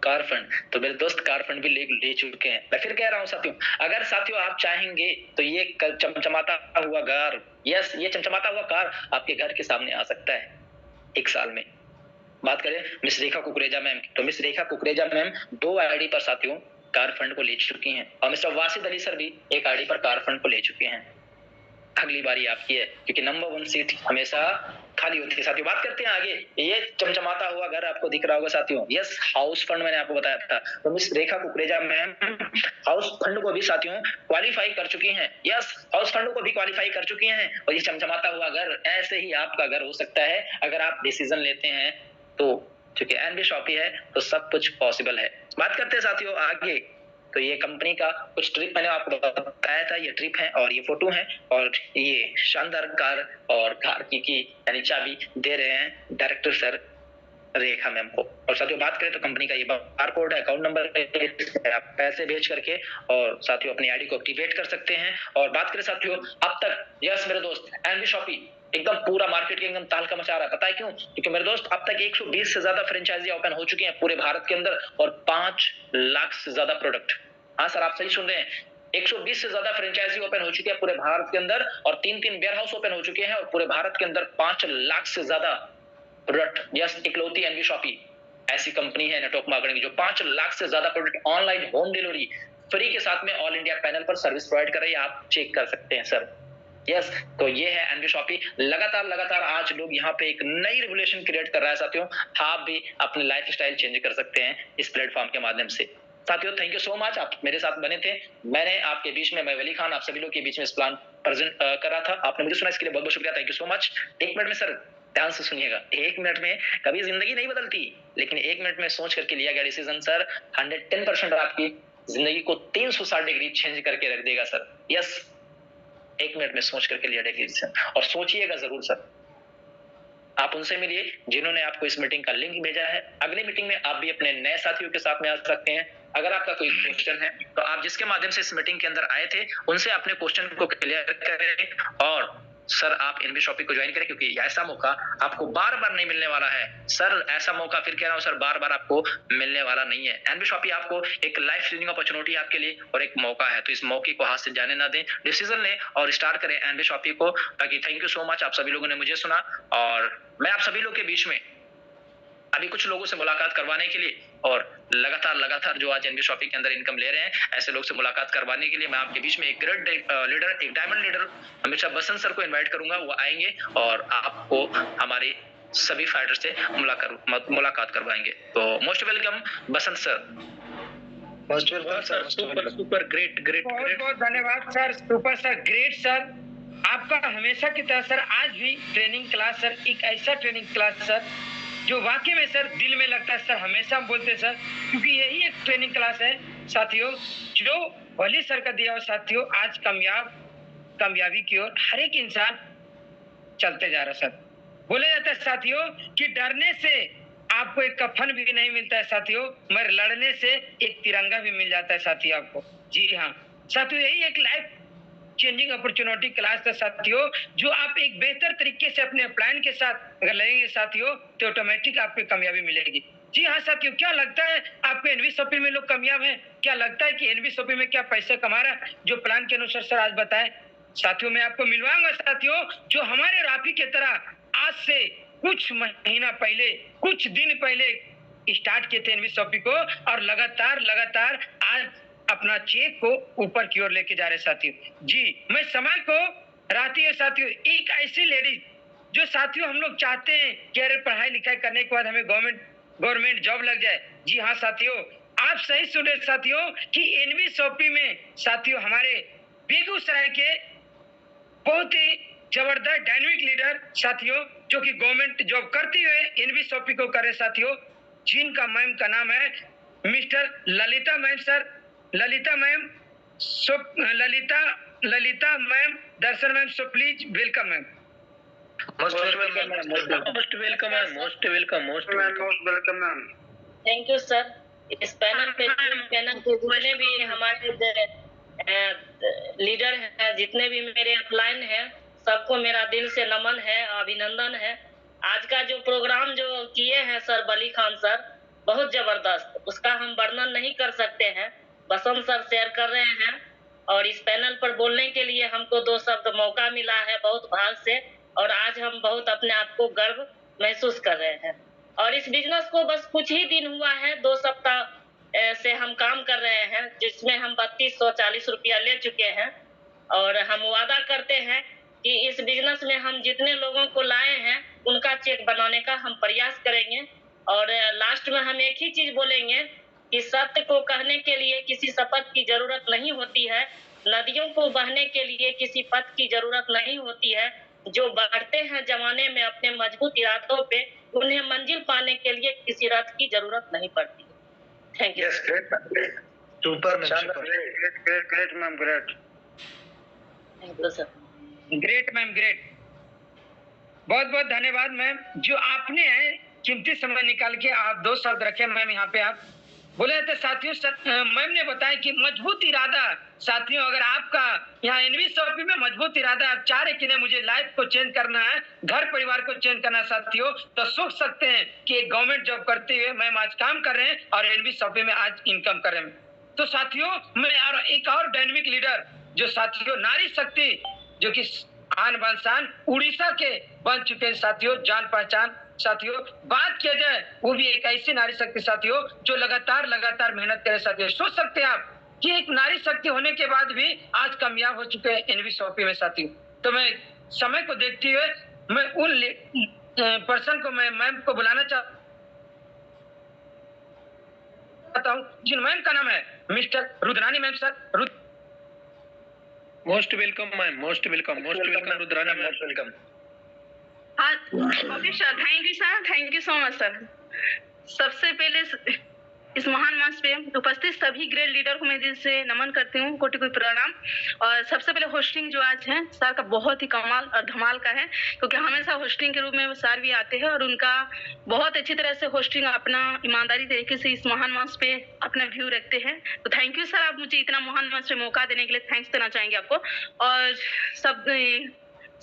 S1: कार फंड, तो मेरे दोस्त कार फंड भी ले चुके हैं। मैं फिर कह रहा हूं साथियों, अगर साथियों आप चाहेंगे तो ये चमचमाता हुआ कार, यस ये चमचमाता हुआ कार आपके घर के सामने आ सकता है 1 साल में। बात करें मिस रेखा कुकरेजा मैम की, तो मिस रेखा कुकरेजा मैम 2 आईडी पर साथियों कार फंड को ले चुकी हैं और मिस्टर वासिद अली सर भी 1 आईडी पर कार फंड को ले चुके हैं। अगली बारी आपकी है, क्योंकि नंबर 1 सीट हमेशा खाली होती है। साथियों बात करते हैं आगे, ये चमचमाता हुआ घर आपको दिख रहा होगा साथियों, यस हाउस फंड मैंने आपको बताया था। तो मिस रेखा कुकरेजा मैम हाउस फंड को भी साथियों क्वालिफाई कर चुकी हैं, यस हाउस फंड को भी क्वालिफाई कर चुकी हैं। और ये चमचमाता हुआ घर ऐसे ही आपका घर हो सकता है अगर आप डिसीजन लेते हैं तो। क्योंकि एनबी शॉपी है तो सब कुछ पॉसिबल है। बात करते हैं साथियों आगे, तो ये कंपनी का कुछ ट्रिप मैंने आपको बताया था, ये ट्रिप है और ये फोटो है और ये शानदार कार और कार की यानी चाबी दे रहे हैं डायरेक्टर सर रेखा मैम को। और साथियों बात करें तो कंपनी का ये बार कोड है, अकाउंट नंबर, आप पैसे भेज करके और साथियों अपनी आईडी को एक्टिवेट कर सकते हैं। और बात करें साथियों अब तक, यस मेरे दोस्त एनबी शॉपी एकदम पूरा मार्केट के एकदम तहलका मचा रहा है। पता है क्यों? क्योंकि मेरे दोस्त अब तक 120 से ज्यादा फ्रेंचाइजी ओपन हो चुकी हैं पूरे भारत के अंदर और 5 लाख से ज्यादा प्रोडक्ट। हाँ सर आप सही सुन रहे हैं, 120 से ज्यादा फ्रेंचाइजी ओपन हो चुकी है पूरे भारत के अंदर और 3-3 वेयर हाउस ओपन हो चुके हैं और पूरे भारत के अंदर 5 लाख से ज्यादा प्रोडक्ट। यस इकलौती एनबी शॉपी ऐसी कंपनी है नेटवर्क मार्केटिंग जो 5 लाख से ज्यादा product online home delivery free के साथ में ऑल इंडिया पैनल पर सर्विस प्रोवाइड कर रही है। आप चेक कर सकते हैं सर। यस तो ये है एनबी शॉपी। लगातार आज लोग यहाँ पे एक नई रेवोल्यूशन क्रिएट कर रहा है साथियों। आप भी अपनी लाइफ स्टाइल चेंज कर सकते हैं इस प्लेटफॉर्म के माध्यम से। साथियों थैंक यू सो मच, आप मेरे साथ बने थे। मैंने आपके बीच में, मैं वली खान आप सभी लोग के बीच में इस प्लान प्रेजेंट कर रहा था, आपने मुझे सुना, इसके लिए बहुत बहुत शुक्रिया, thank you so much. 1 minute में सर ध्यान से सुनिएगा, 1 मिनट में कभी जिंदगी नहीं बदलती, लेकिन 1 मिनट में सोच करके लिया गया डिसीजन सर 110% आपकी जिंदगी को 360 डिग्री चेंज करके रख देगा सर। यस 1 मिनट में सोच करके लिया डिसीजन, और सोचिएगा जरूर सर। आप उनसे मिलिए जिन्होंने आपको इस मीटिंग का लिंक भेजा है। अगली मीटिंग में आप भी अपने नए साथियों के साथ में आ सकते हैं। अगर आपका कोई क्वेश्चन है तो आप जिसके माध्यम से इस मीटिंग के अंदर आए थे उनसे अपने क्वेश्चन को क्लियर करें और सर आप एनबी शॉपी को ज्वाइन करें, क्योंकि ऐसा मौका आपको बार बार नहीं मिलने वाला है सर। ऐसा मौका फिर कह रहा हूं सर बार बार आपको मिलने वाला नहीं है। एनबी शॉपी आपको एक लाइफ चेंजिंग अपॉर्चुनिटी आपके लिए और एक मौका है, तो इस मौके को हाथ से जाने ना दें, डिसीजन लें और स्टार्ट करें एनबी शॉपी को। बाकी थैंक यू सो मच, आप सभी लोगों ने मुझे सुना और मैं आप सभी लोग के बीच में अभी कुछ लोगों से मुलाकात करवाने के लिए और लगातार जो आज एनबी शॉपी के अंदर इनकम ले रहे हैं ऐसे लोग से मुलाकात करवाने के लिए मैं आपके बीच में एक ग्रेट लीडर, एक डायमंड लीडर हमेशा बसंत सर को इनवाइट करूंगा। वो आएंगे और आपको हमारे सभी फाइटर से मुलाकात करवाएंगे। तो most welcome Basant sir. Most welcome sir. Super great
S2: बहुत धन्यवाद sir, super sir, great sir. आपका हमेशा की तरह सर आज भी ट्रेनिंग क्लास सर, एक ऐसा ट्रेनिंग क्लास सर जो वाकई में सर दिल में लगता है सर। हमेशा हम बोलते हैं सर, क्योंकि यही एक ट्रेनिंग क्लास है साथियों जो वली सर का दिया हुआ साथियों आज कामयाबी की ओर हर एक इंसान चलते जा रहा है सर। बोला जाता है साथियों कि डरने से आपको एक कफन भी नहीं मिलता है साथियों, मगर लड़ने से एक तिरंगा भी मिल जाता है साथियों आपको। जी हाँ साथियों, यही एक लाइफ चेंजिंग अपॉर्चुनिटी क्लास है साथियों जो आप एक बेहतर तरीके से अपने प्लान के साथ अगर लगेंगे साथियों तो ऑटोमेटिक आपको कामयाबी मिलेगी। जी हाँ साथियों, क्या लगता है आपको एनबी शॉपी में लोग कामयाब हैं? क्या लगता है कि एनबी शॉपी में क्या पैसे कमा रहा है जो प्लान के अनुसार सर आज बताए? साथियों मैं आपको मिलवाऊंगा साथियों जो हमारे राफी की तरह आज से कुछ महीना पहले, कुछ दिन पहले स्टार्ट किए थे एनबी शॉपी को और लगातार आज अपना चेक को ऊपर की ओर लेके जा रहे साथियों। जी मैं समय को राती है साथियों, एक ऐसी लेडीज जो साथियों हम लोग चाहते हैं कि अरे पढ़ाई लिखाई करने के बाद हमें गवर्नमेंट जॉब लग जाए। जी हाँ साथियों, आप सही सुन रहे साथियों कि एनबी शॉपी में साथियों हमारे बेगूसराय के बहुत ही जबरदस्त डायनेमिक लीडर साथियों जो कि गवर्नमेंट जॉब करते हुए एनबी शॉपी को करे साथियों, जिनका मैम का नाम है mister Lalita ma'am sir. Lalita ma'am, Lalita ma'am, Darshan ma'am, so please welcome ma'am.
S1: Most welcome ma'am.
S3: Thank you sir. इस पैनल पे जितने भी हमारे लीडर हैं, जितने भी मेरे अपलाइन हैं, सबको मेरा दिल से नमन है, अभिनंदन है। आज का जो प्रोग्राम जो किए हैं सर बली खान सर, बहुत जबरदस्त, उसका हम वर्णन नहीं कर सकते हैं। बसंत सर शेयर कर रहे हैं और इस पैनल पर बोलने के लिए हमको 2 शब्द मौका मिला है बहुत भाग से, और आज हम बहुत अपने आप को गर्व महसूस कर रहे हैं। और इस बिजनेस को बस कुछ ही दिन हुआ है, 2 सप्ताह से हम काम कर रहे हैं, जिसमें हम 3240 रुपया ले चुके हैं। और हम वादा करते हैं कि इस बिजनेस में हम जितने लोगों को लाए हैं उनका चेक बनाने का हम प्रयास करेंगे। और लास्ट में हम एक ही चीज बोलेंगे कि सत्य को कहने के लिए किसी शपथ की जरूरत नहीं होती है, नदियों को बहने के लिए किसी पथ की जरूरत नहीं होती है। जो बढ़ते हैं जमाने में अपने मजबूत इरादों पे, उन्हें मंजिल पाने के लिए किसी रथ की जरूरत नहीं पड़ती। Thank you.
S4: Super great ma'am, great.
S3: Thank you sir.
S2: Great ma'am, great. बहुत बहुत धन्यवाद मैम, जो आपने कीमती समय निकाल के आप 2 शब्द रखे मैम यहाँ पे आप बोले थे। साथियों मैम ने बताया कि मजबूत इरादा, साथियों अगर आपका यहाँ एनवी शॉपी में मजबूत इरादा, आप चाह रहे कि नहीं मुझे लाइफ को चेंज करना है, घर परिवार को चेंज करना है साथियों, तो सोच सकते हैं कि एक गवर्नमेंट जॉब करते हुए मैम आज काम कर रहे हैं और एनवी शॉपी में आज इनकम कर रहे हैं। तो साथियों मैं एक और डायनेमिक लीडर जो साथियों नारी शक्ति, जो कि आन बान शान उड़ीसा के बन चुके हैं साथियों, जान पहचान साथियों। बात किया जाए वो भी एक ऐसी नारी शक्ति साथियों जो लगातार मेहनत करे साथियों। सोच सकते हैं आप कि एक नारी शक्ति होने के बाद भी आज कामयाब हो चुके हैं एनवी शॉपी में साथियों। तो मैं समय को देखते हुए मैं उन पर्सन को मैं मैम को बुलाना चाहता हूँ जिन मैम का नाम है mister Rudrani ma'am. Sir
S4: most welcome ma'am, most welcome Rudrani ma'am, welcome.
S5: हाँ okay sir, thank you so much sir. सबसे पहले इस महान मंच पे उपस्थित सभी ग्रेट लीडर को मैं दिल से नमन करती हूँ, कोटि कोटि प्रणाम। और सबसे पहले होस्टिंग जो आज है सर का बहुत ही कमाल और धमाल का है, क्योंकि हमेशा होस्टिंग के रूप में वो सर भी आते हैं और उनका बहुत अच्छी तरह से होस्टिंग अपना ईमानदारी तरीके से इस महान मंच पे अपना व्यू रखते हैं। तो थैंक यू सर, आप मुझे इतना महान मंच पे मौका देने के लिए थैंक्स देना चाहेंगे आपको। और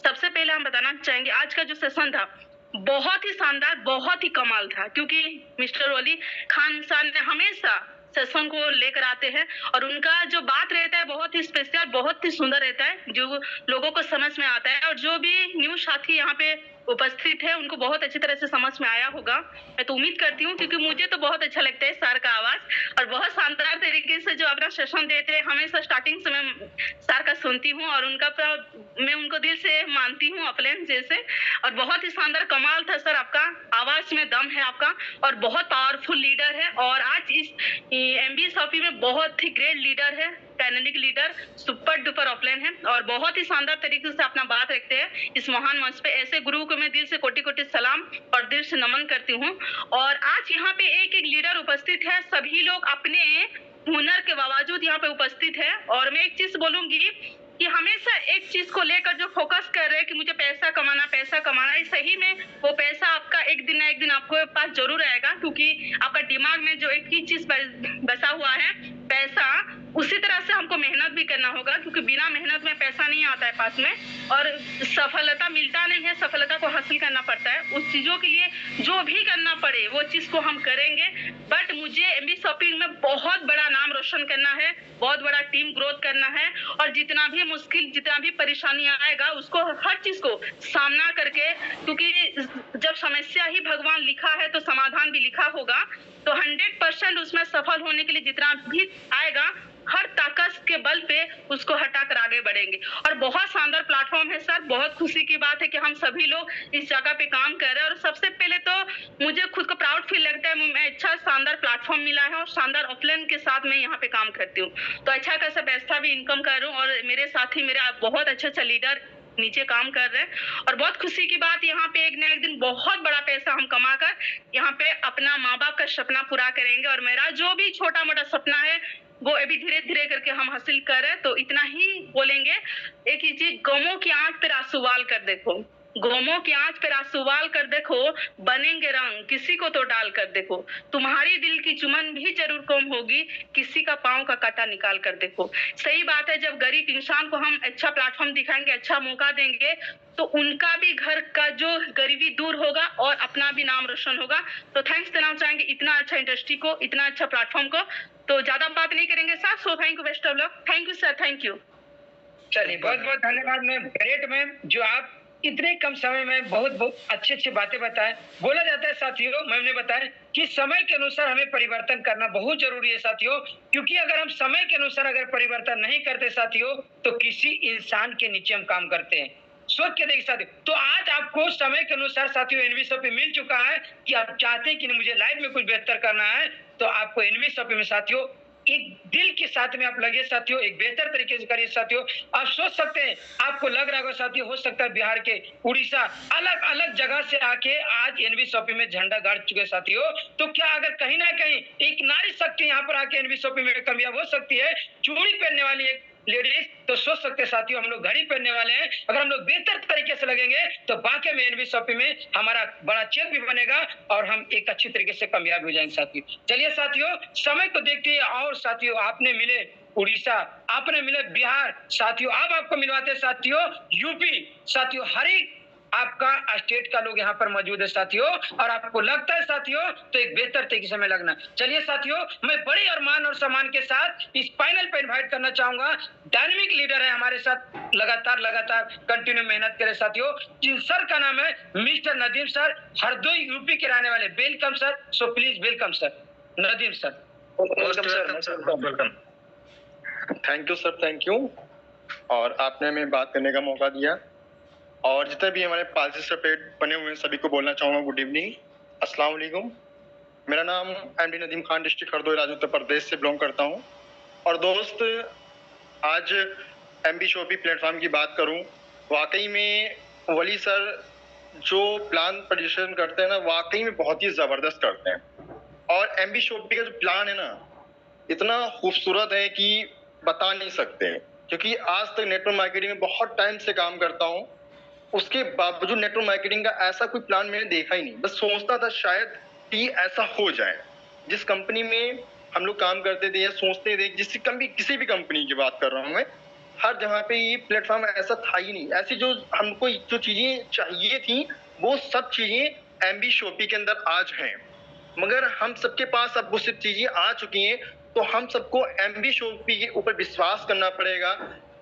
S5: सबसे पहले हम बताना चाहेंगे आज का जो सेशन था बहुत ही शानदार, बहुत ही कमाल था, क्योंकि मिस्टर वली खान साहब ने हमेशा सेशन को लेकर आते हैं और उनका जो बात रहता है बहुत ही स्पेशल, बहुत ही सुंदर रहता है, जो लोगों को समझ में आता है। और जो भी न्यूज साथी यहाँ पे उपस्थित है उनको बहुत अच्छी तरह से समझ में आया होगा, मैं तो उम्मीद करती हूँ, क्योंकि मुझे तो बहुत अच्छा लगता है सर का आवाज और बहुत शानदार तरीके से जो अपना सेशन देते हैं। हमेशा स्टार्टिंग से मैं सर का सुनती हूँ और मैं उनको दिल से मानती हूँ अपने जैसे। और बहुत ही शानदार कमाल था सर, आपका आवाज में दम है आपका और बहुत पावरफुल लीडर है। और आज इस एमबी शॉपी में बहुत ही ग्रेट लीडर है, dynamic leader, super duper offline है और बहुत ही शानदार तरीके से अपना बात रखते हैं इस महान मंच पे। ऐसे गुरु को मैं दिल से कोटि कोटि सलाम और दिल से नमन करती हूँ। और आज यहाँ पे एक एक लीडर उपस्थित है, सभी लोग अपने हुनर के बावजूद यहाँ पे उपस्थित है। और मैं एक चीज बोलूंगी कि हमेशा एक चीज को लेकर जो फोकस कर रहे हैं कि मुझे पैसा कमाना है, सही में वो पैसा आपका एक दिन ना एक दिन आपके पास जरूर आएगा, क्योंकि आपका दिमाग में जो एक ही चीज बसा हुआ है पैसा, उसी तरह से हमको मेहनत भी करना होगा, क्योंकि बिना मेहनत में पैसा नहीं आता है पास में और सफलता मिलता नहीं है, सफलता को हासिल करना पड़ता है। उस चीजों के लिए जो भी करना पड़े वो चीज को हम करेंगे। बट मुझे एमबी शॉपिंग में बहुत बड़ा नाम रोशन करना है, बहुत बड़ा टीम ग्रोथ करना है और जितना भी मुश्किल, जितना भी परेशानी आएगा उसको हर चीज को सामना करके, क्योंकि जब समस्या ही भगवान लिखा है तो समाधान भी लिखा होगा, तो 100% उसमें सफल होने के लिए जितना भी आएगा हर ताकत के बल पे उसको हटाकर आगे बढ़ेंगे। और बहुत शानदार प्लेटफॉर्म है सर, बहुत खुशी की बात है कि हम सभी लोग इस जगह पे काम कर रहे हैं। और सबसे पहले तो मुझे खुद को प्राउड फील लगता है, मैं अच्छा शानदार प्लेटफॉर्म मिला है और शानदार ऑफलाइन के साथ मैं यहाँ पे काम करती हूँ, तो अच्छा खासा पैसा भी इनकम कर रहा हूँ और मेरे साथी मेरा बहुत अच्छा लीडर नीचे काम कर रहे हैं। और बहुत खुशी की बात, यहाँ पे एक ना एक दिन बहुत बड़ा पैसा हम कमाकर यहाँ पे अपना माँ बाप का सपना पूरा करेंगे। और मेरा जो भी छोटा मोटा सपना है वो अभी धीरे धीरे करके हम हासिल कर रहे हैं। तो इतना ही बोलेंगे, एक ही चीज, गमों की आंख पे आंसू वाल कर देखो, गोमों की आंच पर आंसू उबाल कर देखो, बनेंगे रंग किसी को तो डाल कर देखो। तुम्हारी दिल की चुमन भी जरूर कम होगी, किसी का पाँव का कांटा निकाल कर देखो। सही बात है, जब गरीब इंसान को हम अच्छा प्लेटफॉर्म दिखाएंगे, अच्छा मौका देंगे, तो उनका भी घर का जो गरीबी दूर होगा और अपना भी नाम रोशन होगा। तो थैंक्स देना चाहेंगे इतना अच्छा इंडस्ट्री को, इतना अच्छा प्लेटफॉर्म को। तो ज्यादा बात नहीं करेंगे sir. So thank you, best of luck. Thank you sir, thank you.
S2: चलिए, बहुत बहुत धन्यवाद मैम, ग्रेट मैम, जो आप इतने कम समय में बहुत बहुत अच्छी अच्छी बातें बताएं। बोला जाता है साथियों, मैम ने बताया कि समय के अनुसार हमें परिवर्तन करना बहुत जरूरी है साथियों, क्योंकि अगर हम समय के अनुसार अगर परिवर्तन नहीं करते साथियों, तो किसी इंसान के नीचे हम काम करते हैं। सोच के देखिए साथियों, तो आज आपको समय के अनुसार साथियों एनवीएसओपी मिल चुका है कि आप चाहते हैं कि मुझे लाइफ में कुछ बेहतर करना है, तो आपको एनवीएसओपी में साथियों एक दिल के साथ में आप लगे साथियों, एक बेहतर तरीके से करिए साथियों। आप सोच सकते हैं, आपको लग रहा होगा साथियों, हो सकता है बिहार के, उड़ीसा, अलग अलग जगह से आके आज एनवीएसओपी में झंडा गाड़ चुके साथियों। तो क्या अगर कहीं ना कहीं एक नारी शक्ति यहाँ पर आके एनवीएसओपी में कामयाब हो सकती है, चूड़ी पहनने वाली एक लेडीज, तो सोच सकते साथियों हम लोग घड़ी पहनने वाले हैं। अगर हम लोग बेहतर तरीके से लगेंगे तो वाकई में एनवीएसओपी में हमारा बड़ा चेक भी बनेगा और हम एक अच्छी तरीके से कामयाब हो जाएंगे साथियों। चलिए साथियों, समय को देखते हैं और साथियों आपने मिले उड़ीसा, आपने मिले बिहार साथियों, अब आपको मिलवाते साथियों यूपी साथियों। हर एक आपका स्टेट का लोग यहाँ पर मौजूद है साथियों, और आपको लगता है साथियों तो एक बेहतर तरीके से में लगना। चलिए साथियों, मैं बड़े और मान और सम्मान के साथ इस पैनल पे इनवाइट करना चाहूंगा, डायनेमिक लीडर है हमारे साथ, लगातार कंटिन्यू मेहनत करे साथियों, जिन सर का नाम है mister Nadeem sir, Hardoi UP के रहने वाले। Welcome sir, so please welcome sir, Nadeem sir.
S4: Welcome. Thank you sir, thank you, और आपने हमें बात करने का मौका दिया। और जितने भी हमारे पार्टिसिपेट बने हुए हैं सभी को बोलना चाहूँगा गुड इवनिंग, अस्सलाम वालेकुम। मेरा नाम एमडी नदीम खान, डिस्ट्रिक्ट हरदोई, राज्य उत्तर प्रदेश से बिलोंग करता हूँ। और दोस्त, आज एमबीशोपी प्लेटफॉर्म की बात करूँ, वाकई में वली सर जो प्लान प्रदर्शन करते हैं ना, वाकई में बहुत ही ज़बरदस्त करते हैं। और एमबीशोपी का जो प्लान है ना, इतना खूबसूरत है कि बता नहीं सकते, क्योंकि आज तक नेटवर्क मार्केटिंग में बहुत टाइम से काम करता हूँ, उसके बावजूद नेटवर्क मार्केटिंग का ऐसा कोई प्लान मैंने देखा ही नहीं। बस सोचता था शायद कि ऐसा हो जाए। जिस कंपनी में हम लोग काम करते थे या सोचते थे, किसी भी कंपनी की बात कर रहा हूँ मैं, हर जगह पे ये प्लेटफॉर्म ऐसा था ही नहीं। ऐसी जो हमको जो चीजें चाहिए थी वो सब चीजें एमबीशोपी के अंदर आज हैं, मगर हम सबके पास अब वो सब चीजें आ चुकी हैं। तो हम सबको एमबीशोपी के ऊपर विश्वास करना पड़ेगा,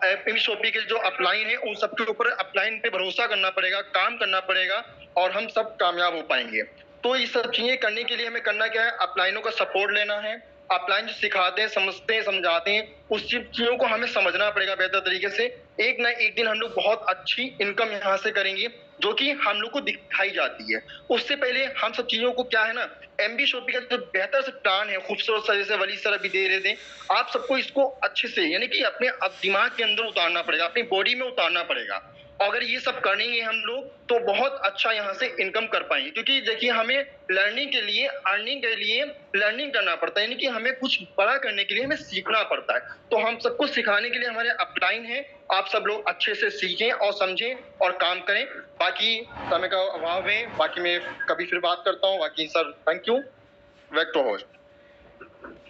S4: एमबीशोपी के जो अपलाइन है उन सबके ऊपर अपलाइन पे भरोसा करना पड़ेगा, काम करना पड़ेगा, और हम सब कामयाब हो पाएंगे। तो ये सब चीजें करने के लिए हमें करना क्या है, अपलाइनों का सपोर्ट लेना है। अपलाइन जो सिखाते हैं, समझते हैं, समझाते हैं, उस चीजों को हमें समझना पड़ेगा बेहतर तरीके से। एक ना एक दिन हम लोग बहुत अच्छी इनकम यहाँ से करेंगे, जो कि हम लोग को दिखाई जाती है। उससे पहले हम सब चीजों को क्या है ना, एमबीशोपी का जो बेहतर से प्लान है, खूबसूरत सा, जैसे वली सर अभी दे रहे थे, आप सबको इसको अच्छे से, यानी कि अपने दिमाग के अंदर उतारना पड़ेगा, अपनी बॉडी में उतारना पड़ेगा। अगर ये सब करेंगे हम लोग तो बहुत अच्छा यहाँ से इनकम कर पाएंगे। क्योंकि देखिए, हमें लर्निंग के लिए, अर्निंग के लिए लर्निंग करना पड़ता है, यानी कि हमें कुछ बड़ा करने के लिए हमें सीखना पड़ता है। तो हम सबको सिखाने के लिए हमारे अपलाइन है, आप सब लोग अच्छे से सीखें और समझें और काम करें। बाकी समय का अभाव है, बाकी मैं कभी फिर बात करता हूँ। बाकी sir thank you, back to host.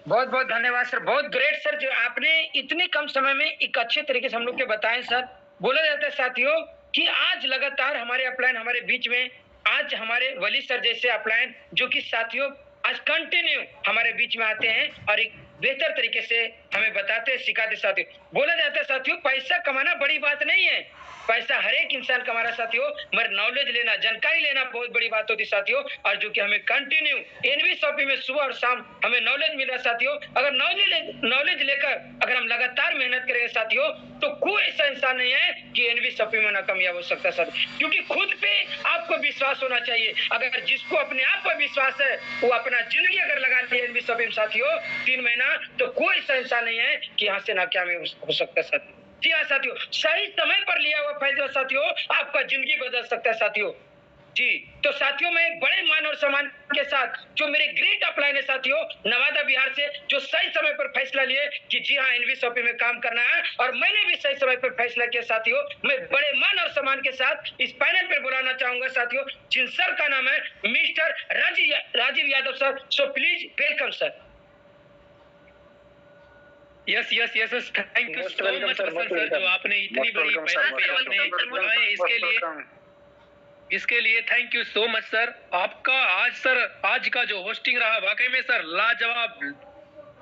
S2: बहुत बहुत धन्यवाद सर, बहुत ग्रेट सर, जो आपने इतने कम समय में एक अच्छे तरीके से हम लोग के बताएं सर। बोला जाता है साथियों कि आज लगातार हमारे अपलाइन हमारे बीच में, आज हमारे वली सर जैसे अपलाइन जो कि साथियों आज कंटिन्यू हमारे बीच में आते हैं और एक बेहतर तरीके से हमें बताते हैं, सिखाते साथियों। बोला जाता है साथियों, पैसा कमाना बड़ी बात नहीं है, पैसा हर एक इंसान कमाना साथियों, मगर नॉलेज लेना, जानकारी लेना बहुत बड़ी बात होती साथियों। और जो कि हमें कंटिन्यू एनवीएसओपी में सुबह और शाम हमें नॉलेज मिल रहा साथियों। अगर नॉलेज लेकर अगर हम लगातार मेहनत करेंगे साथियों, तो कोई ऐसा इंसान नहीं है कि एनवीएसओपी में नाकामयाब हो सकता सर, क्योंकि खुद पे आपको विश्वास होना चाहिए। अगर जिसको अपने आप पर विश्वास है, वो अपना जिंदगी अगर लगा ले एनवीएसओपी में साथियों 3 महीना, तो कोई ऐसा इंसान नहीं है कि यहाँ से नाकामयाब हो सकता साथियों। जी हाँ साथियों, सही समय पर लिया हुआ फैसला साथियों आपका जिंदगी बदल सकता है साथियों। जी तो साथियों मैं बड़े मान और सम्मान के साथ जो मेरे ग्रेट अपलाइन है साथियों नवादा बिहार से जो सही समय पर फैसला लिए कि जी हाँ एनवीएसओपी में काम करना है और मैंने भी सही समय पर फैसला किया साथियों मैं बड़े मान और सम्मान के साथ इस पैनल पर बुलाना चाहूंगा साथियों जिन सर का नाम है mister Rajiv Yadav sir so please welcome sir
S6: yes thank you so much sir जो आपने इतनी बड़ी पैनल पे आपने बुलाए इसके लिए thank you so much sir. आपका आज का जो होस्टिंग रहा वाकई में सर लाजवाब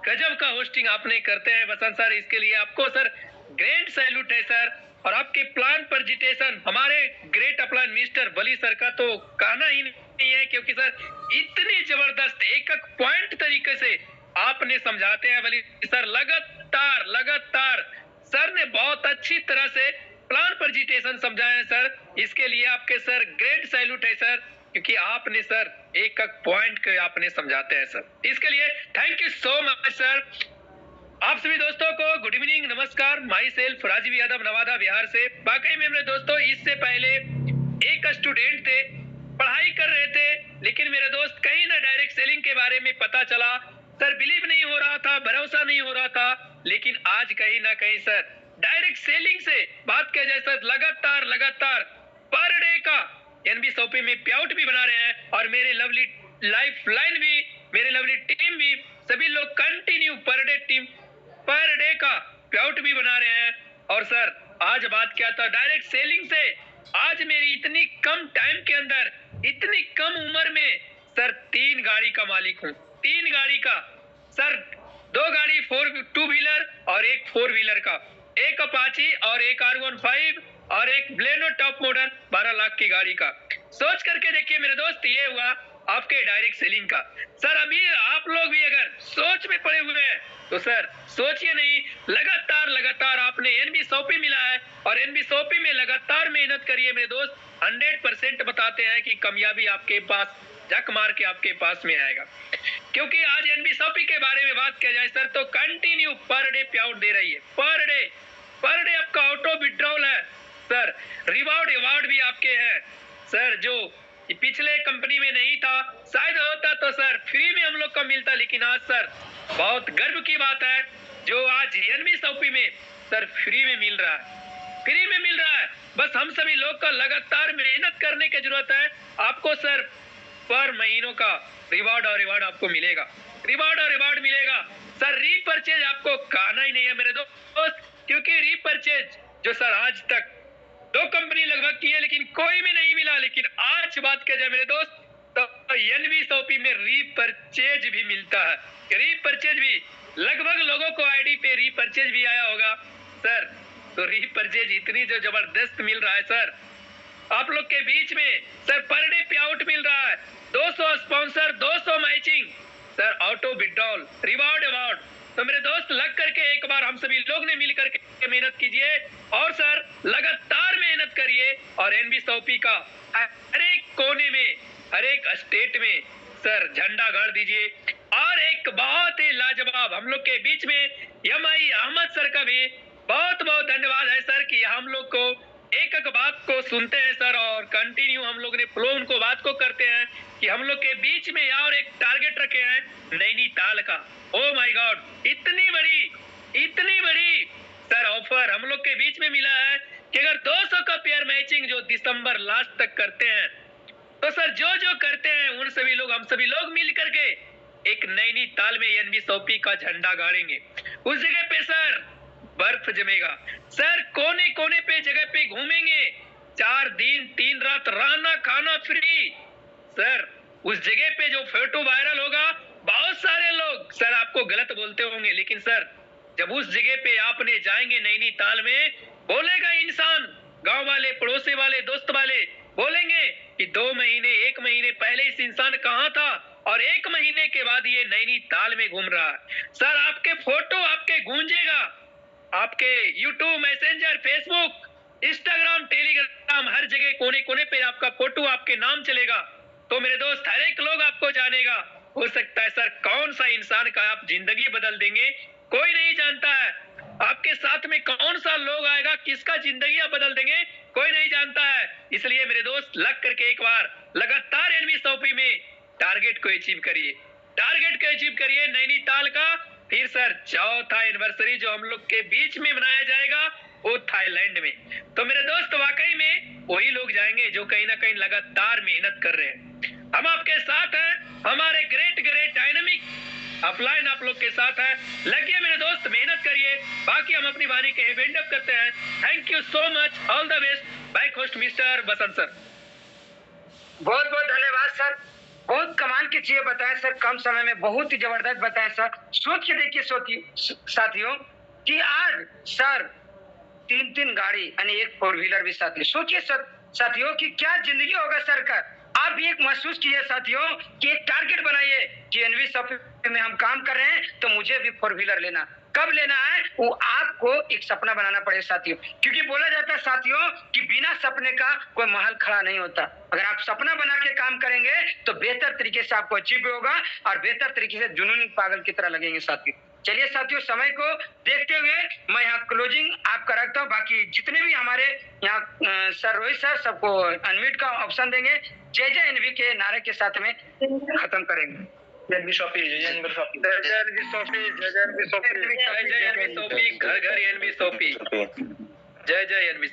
S6: गजब का होस्टिंग आपने करते हैं बसंत सर, इसके लिए आपको सर ग्रैंड सैल्यूट है सर। और आपके प्लान प्रेजेंटेशन हमारे ग्रेट अपलाइन मिस्टर बली सर का तो कहना ही नहीं है, क्योंकि सर इतनी जबरदस्त एक पॉइंट तरीके से आपने समझाते हैं बली सर, लगातार सर ने बहुत अच्छी तरह से प्लान प्रेजेंटेशन समझाया है सर। इसके लिए आपके सर ग्रेट सैल्यूट है सर, क्योंकि आपने सर एक पॉइंट के आपने समझाते हैं सर, इसके लिए thank you so much sir. आप सभी दोस्तों को गुड इवनिंग, नमस्कार। माई सेल्फ राजीव यादव नवादा बिहार से। वाकई में मेरे दोस्तों इससे पहले एक स्टूडेंट थे, पढ़ाई कर रहे थे, लेकिन मेरे दोस्त कहीं ना डायरेक्ट सेलिंग के बारे में पता चला सर, बिलीव नहीं हो रहा था, भरोसा नहीं हो रहा था, लेकिन आज कहीं ना कहीं सर डायरेक्ट सेलिंग से बात किया जाए सर लगातार पर डे का एनवीएसओपी में पेआउट भी बना रहे हैं और मेरे लवली लाइफ लाइन भी, मेरे लवली टीम भी, सभी लोग कंटिन्यू पर डे का पेआउट भी बना रहे हैं। और सर आज बात किया था डायरेक्ट सेलिंग से, आज मेरी इतनी कम टाइम के अंदर, इतनी कम उम्र में सर 3 गाड़ी का मालिक हूँ, 3 गाड़ी का सर, 2 गाड़ी 2 व्हीलर और एक 4 व्हीलर का, एक अपाची और एक R15 और एक ब्लेनो टॉप मॉडल 12 लाख की गाड़ी का। सोच करके देखिए मेरे दोस्त, ये हुआ आपके डायरेक्ट सेलिंग का। सर अभी आप लोग भी अगर सोच में पड़े हुए हैं तो सर सोचिए नहीं, लगातार आपने एनवीएसओपी मिला है और एनवीएसओपी में लगातार मेहनत करिए मेरे दोस्त, 100% बताते हैं कि कामयाबी आपके पास जक मार के आपके पास में आएगा। क्योंकि आज एनवीएसओपी के बारे में बात किया जाए सर तो कंटिन्यू पर डे पेआउट दे रही है, पर डे आपका ऑटो विड्रॉल है सर, रिवॉर्ड अवार्ड भी आपके हैं सर, जो पिछले कंपनी में नहीं था, शायद होता तो सर फ्री में हम लोग को मिलता, लेकिन आज सर बहुत गर्व की बात है जो आज एनवीएसओपी में सर फ्री में मिल रहा है। बस हम सभी लोग का लगातार मेहनत करने की जरूरत है। आपको सर पर महीनों का रिवॉर्ड आपको मिलेगा, सर। रीपरचेज आपको कहना ही नहीं है मेरे दोस्त, क्योंकि रीपरचेज जो सर आज तक 2 कंपनी लगभग की है लेकिन कोई भी नहीं मिला, लेकिन आज बात किया जाए मेरे दोस्त तो एनवीएसओपी में रीपरचेज भी मिलता है, रीपरचेज भी लगभग लोगों को आईडी पे रीपरचेज भी आया होगा सर। तो रीपरचेज इतनी जो जबरदस्त मिल रहा है सर आप लोग के बीच में सर, पर डे पेआउट मिल रहा है, 200 sponsor, 200 matching sir, auto withdrawal, reward award. तो मेरे दोस्त लग करके एक बार हम सभी लोग ने मिल करके मेहनत कीजिए और सर लगातार मेहनत करिए और एनवीएसओपी का हर एक कोने में, हर एक स्टेट में सर झंडा गाड़ दीजिए। और एक बहुत ही लाजवाब हम लोग के बीच में एमआई अहमद सर का भी बहुत धन्यवाद है सर कि हम लोग को एक बात को सुनते हैं सर और कंटिन्यू हम लोग ने फ्लो उनको बात को करते हैं कि हम लोग के बीच में और एक टारगेट रखे हैं नैनीताल का। ओ माय गॉड, इतनी बड़ी सर ऑफर हम लोग के बीच में मिला है कि अगर 200 का पेयर मैचिंग जो दिसंबर लास्ट तक करते हैं तो सर जो करते हैं उन सभी लोग, हम सभी लोग मिल करके एक नैनीताल में एनवीएसओपी का झंडा गाड़ेंगे। उस जगह पे सर बर्फ जमेगा सर, कोने कोने पे जगह पे घूमेंगे, 4 दिन 3 रात रहना खाना फ्री सर। उस जगह पे जो फोटो वायरल होगा, बहुत सारे लोग सर आपको गलत बोलते होंगे, लेकिन सर जब उस जगह पे आपने जाएंगे नैनीताल में, बोलेगा इंसान, गांव वाले, पड़ोसी वाले, दोस्त वाले बोलेंगे कि 2 महीने 1 महीने पहले इस इंसान कहाँ था और 1 महीने के बाद ये नैनीताल में घूम रहा है सर। आपके फोटो आपके गूंजेगा, आपके YouTube, Messenger, Facebook, Instagram, Telegram, हर जगह कोने कोने पे आपका फोटो, आपके नाम चलेगा। तो मेरे दोस्त हर एक लोग आपको जानेगा। हो सकता है सर कौन सा इंसान का आप जिंदगी बदल देंगे, कोई नहीं जानता है। आपके साथ में कौन सा लोग आएगा, किसका जिंदगी आप बदल देंगे, कोई नहीं जानता है। इसलिए मेरे दोस्त लग करके एक बार लगातार एनवी सौपी में टारगेट को अचीव करिए, टारगेट को अचीव करिए नैनीताल का। फिर सर चौथा एनिवर्सरी जो हम लोग के बीच में मनाया जाएगा वो थाईलैंड में। तो मेरे दोस्त वाकई में वही लोग जाएंगे जो कहीं ना कहीं लगातार मेहनत कर रहे हैं। हम आपके साथ हैं, हमारे ग्रेट ग्रेट डायनामिक अपलाइन आप लोग के साथ है। लगिए मेरे दोस्त, मेहनत करिए। बाकी हम अपनी वाणी के वेंड अप करते हैं। Thank you so much, all the best. Back host mister Basant sir.
S2: बहुत बहुत धन्यवाद सर, बहुत कमाल की चीजें बताएं सर, कम समय में बहुत ही जबरदस्त बताएं सर। सोच के देखिए साथियों कि आज सर 3 गाड़ी यानी एक 4 व्हीलर भी साथ में। सोचिए साथियों कि क्या जिंदगी होगा सर का। आप भी एक महसूस कीजिए साथियों कि एक टारगेट बनाइए कि एनवी सॉफ्टवेयर में हम काम कर रहे हैं तो मुझे भी 4 व्हीलर लेना। कब लेना है वो आपको एक सपना बनाना पड़ेगा साथियों, क्योंकि बोला जाता है साथियों कि बिना सपने का कोई महल खड़ा नहीं होता। अगर आप सपना बना के काम करेंगे तो बेहतर तरीके से आपको अचीव होगा और बेहतर तरीके से जुनूनी पागल की तरह लगेंगे साथियों। चलिए साथियों, समय को देखते हुए मैं यहाँ क्लोजिंग आपका रखता हूँ। बाकी जितने भी हमारे यहाँ सर रोहित सर सबको अनम्यूट का ऑप्शन देंगे। जय जय एनवी के नारे के साथ में खत्म करेंगे।
S4: जय एनवी शॉपी, जय एनवी शॉपी,
S6: जय जय एनवी शॉपी, जय जय एनवी शॉपी, जय जय एनवी शॉपी, घर घर एनवी शॉपी, जय जय एनवी।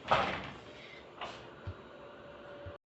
S1: हाँ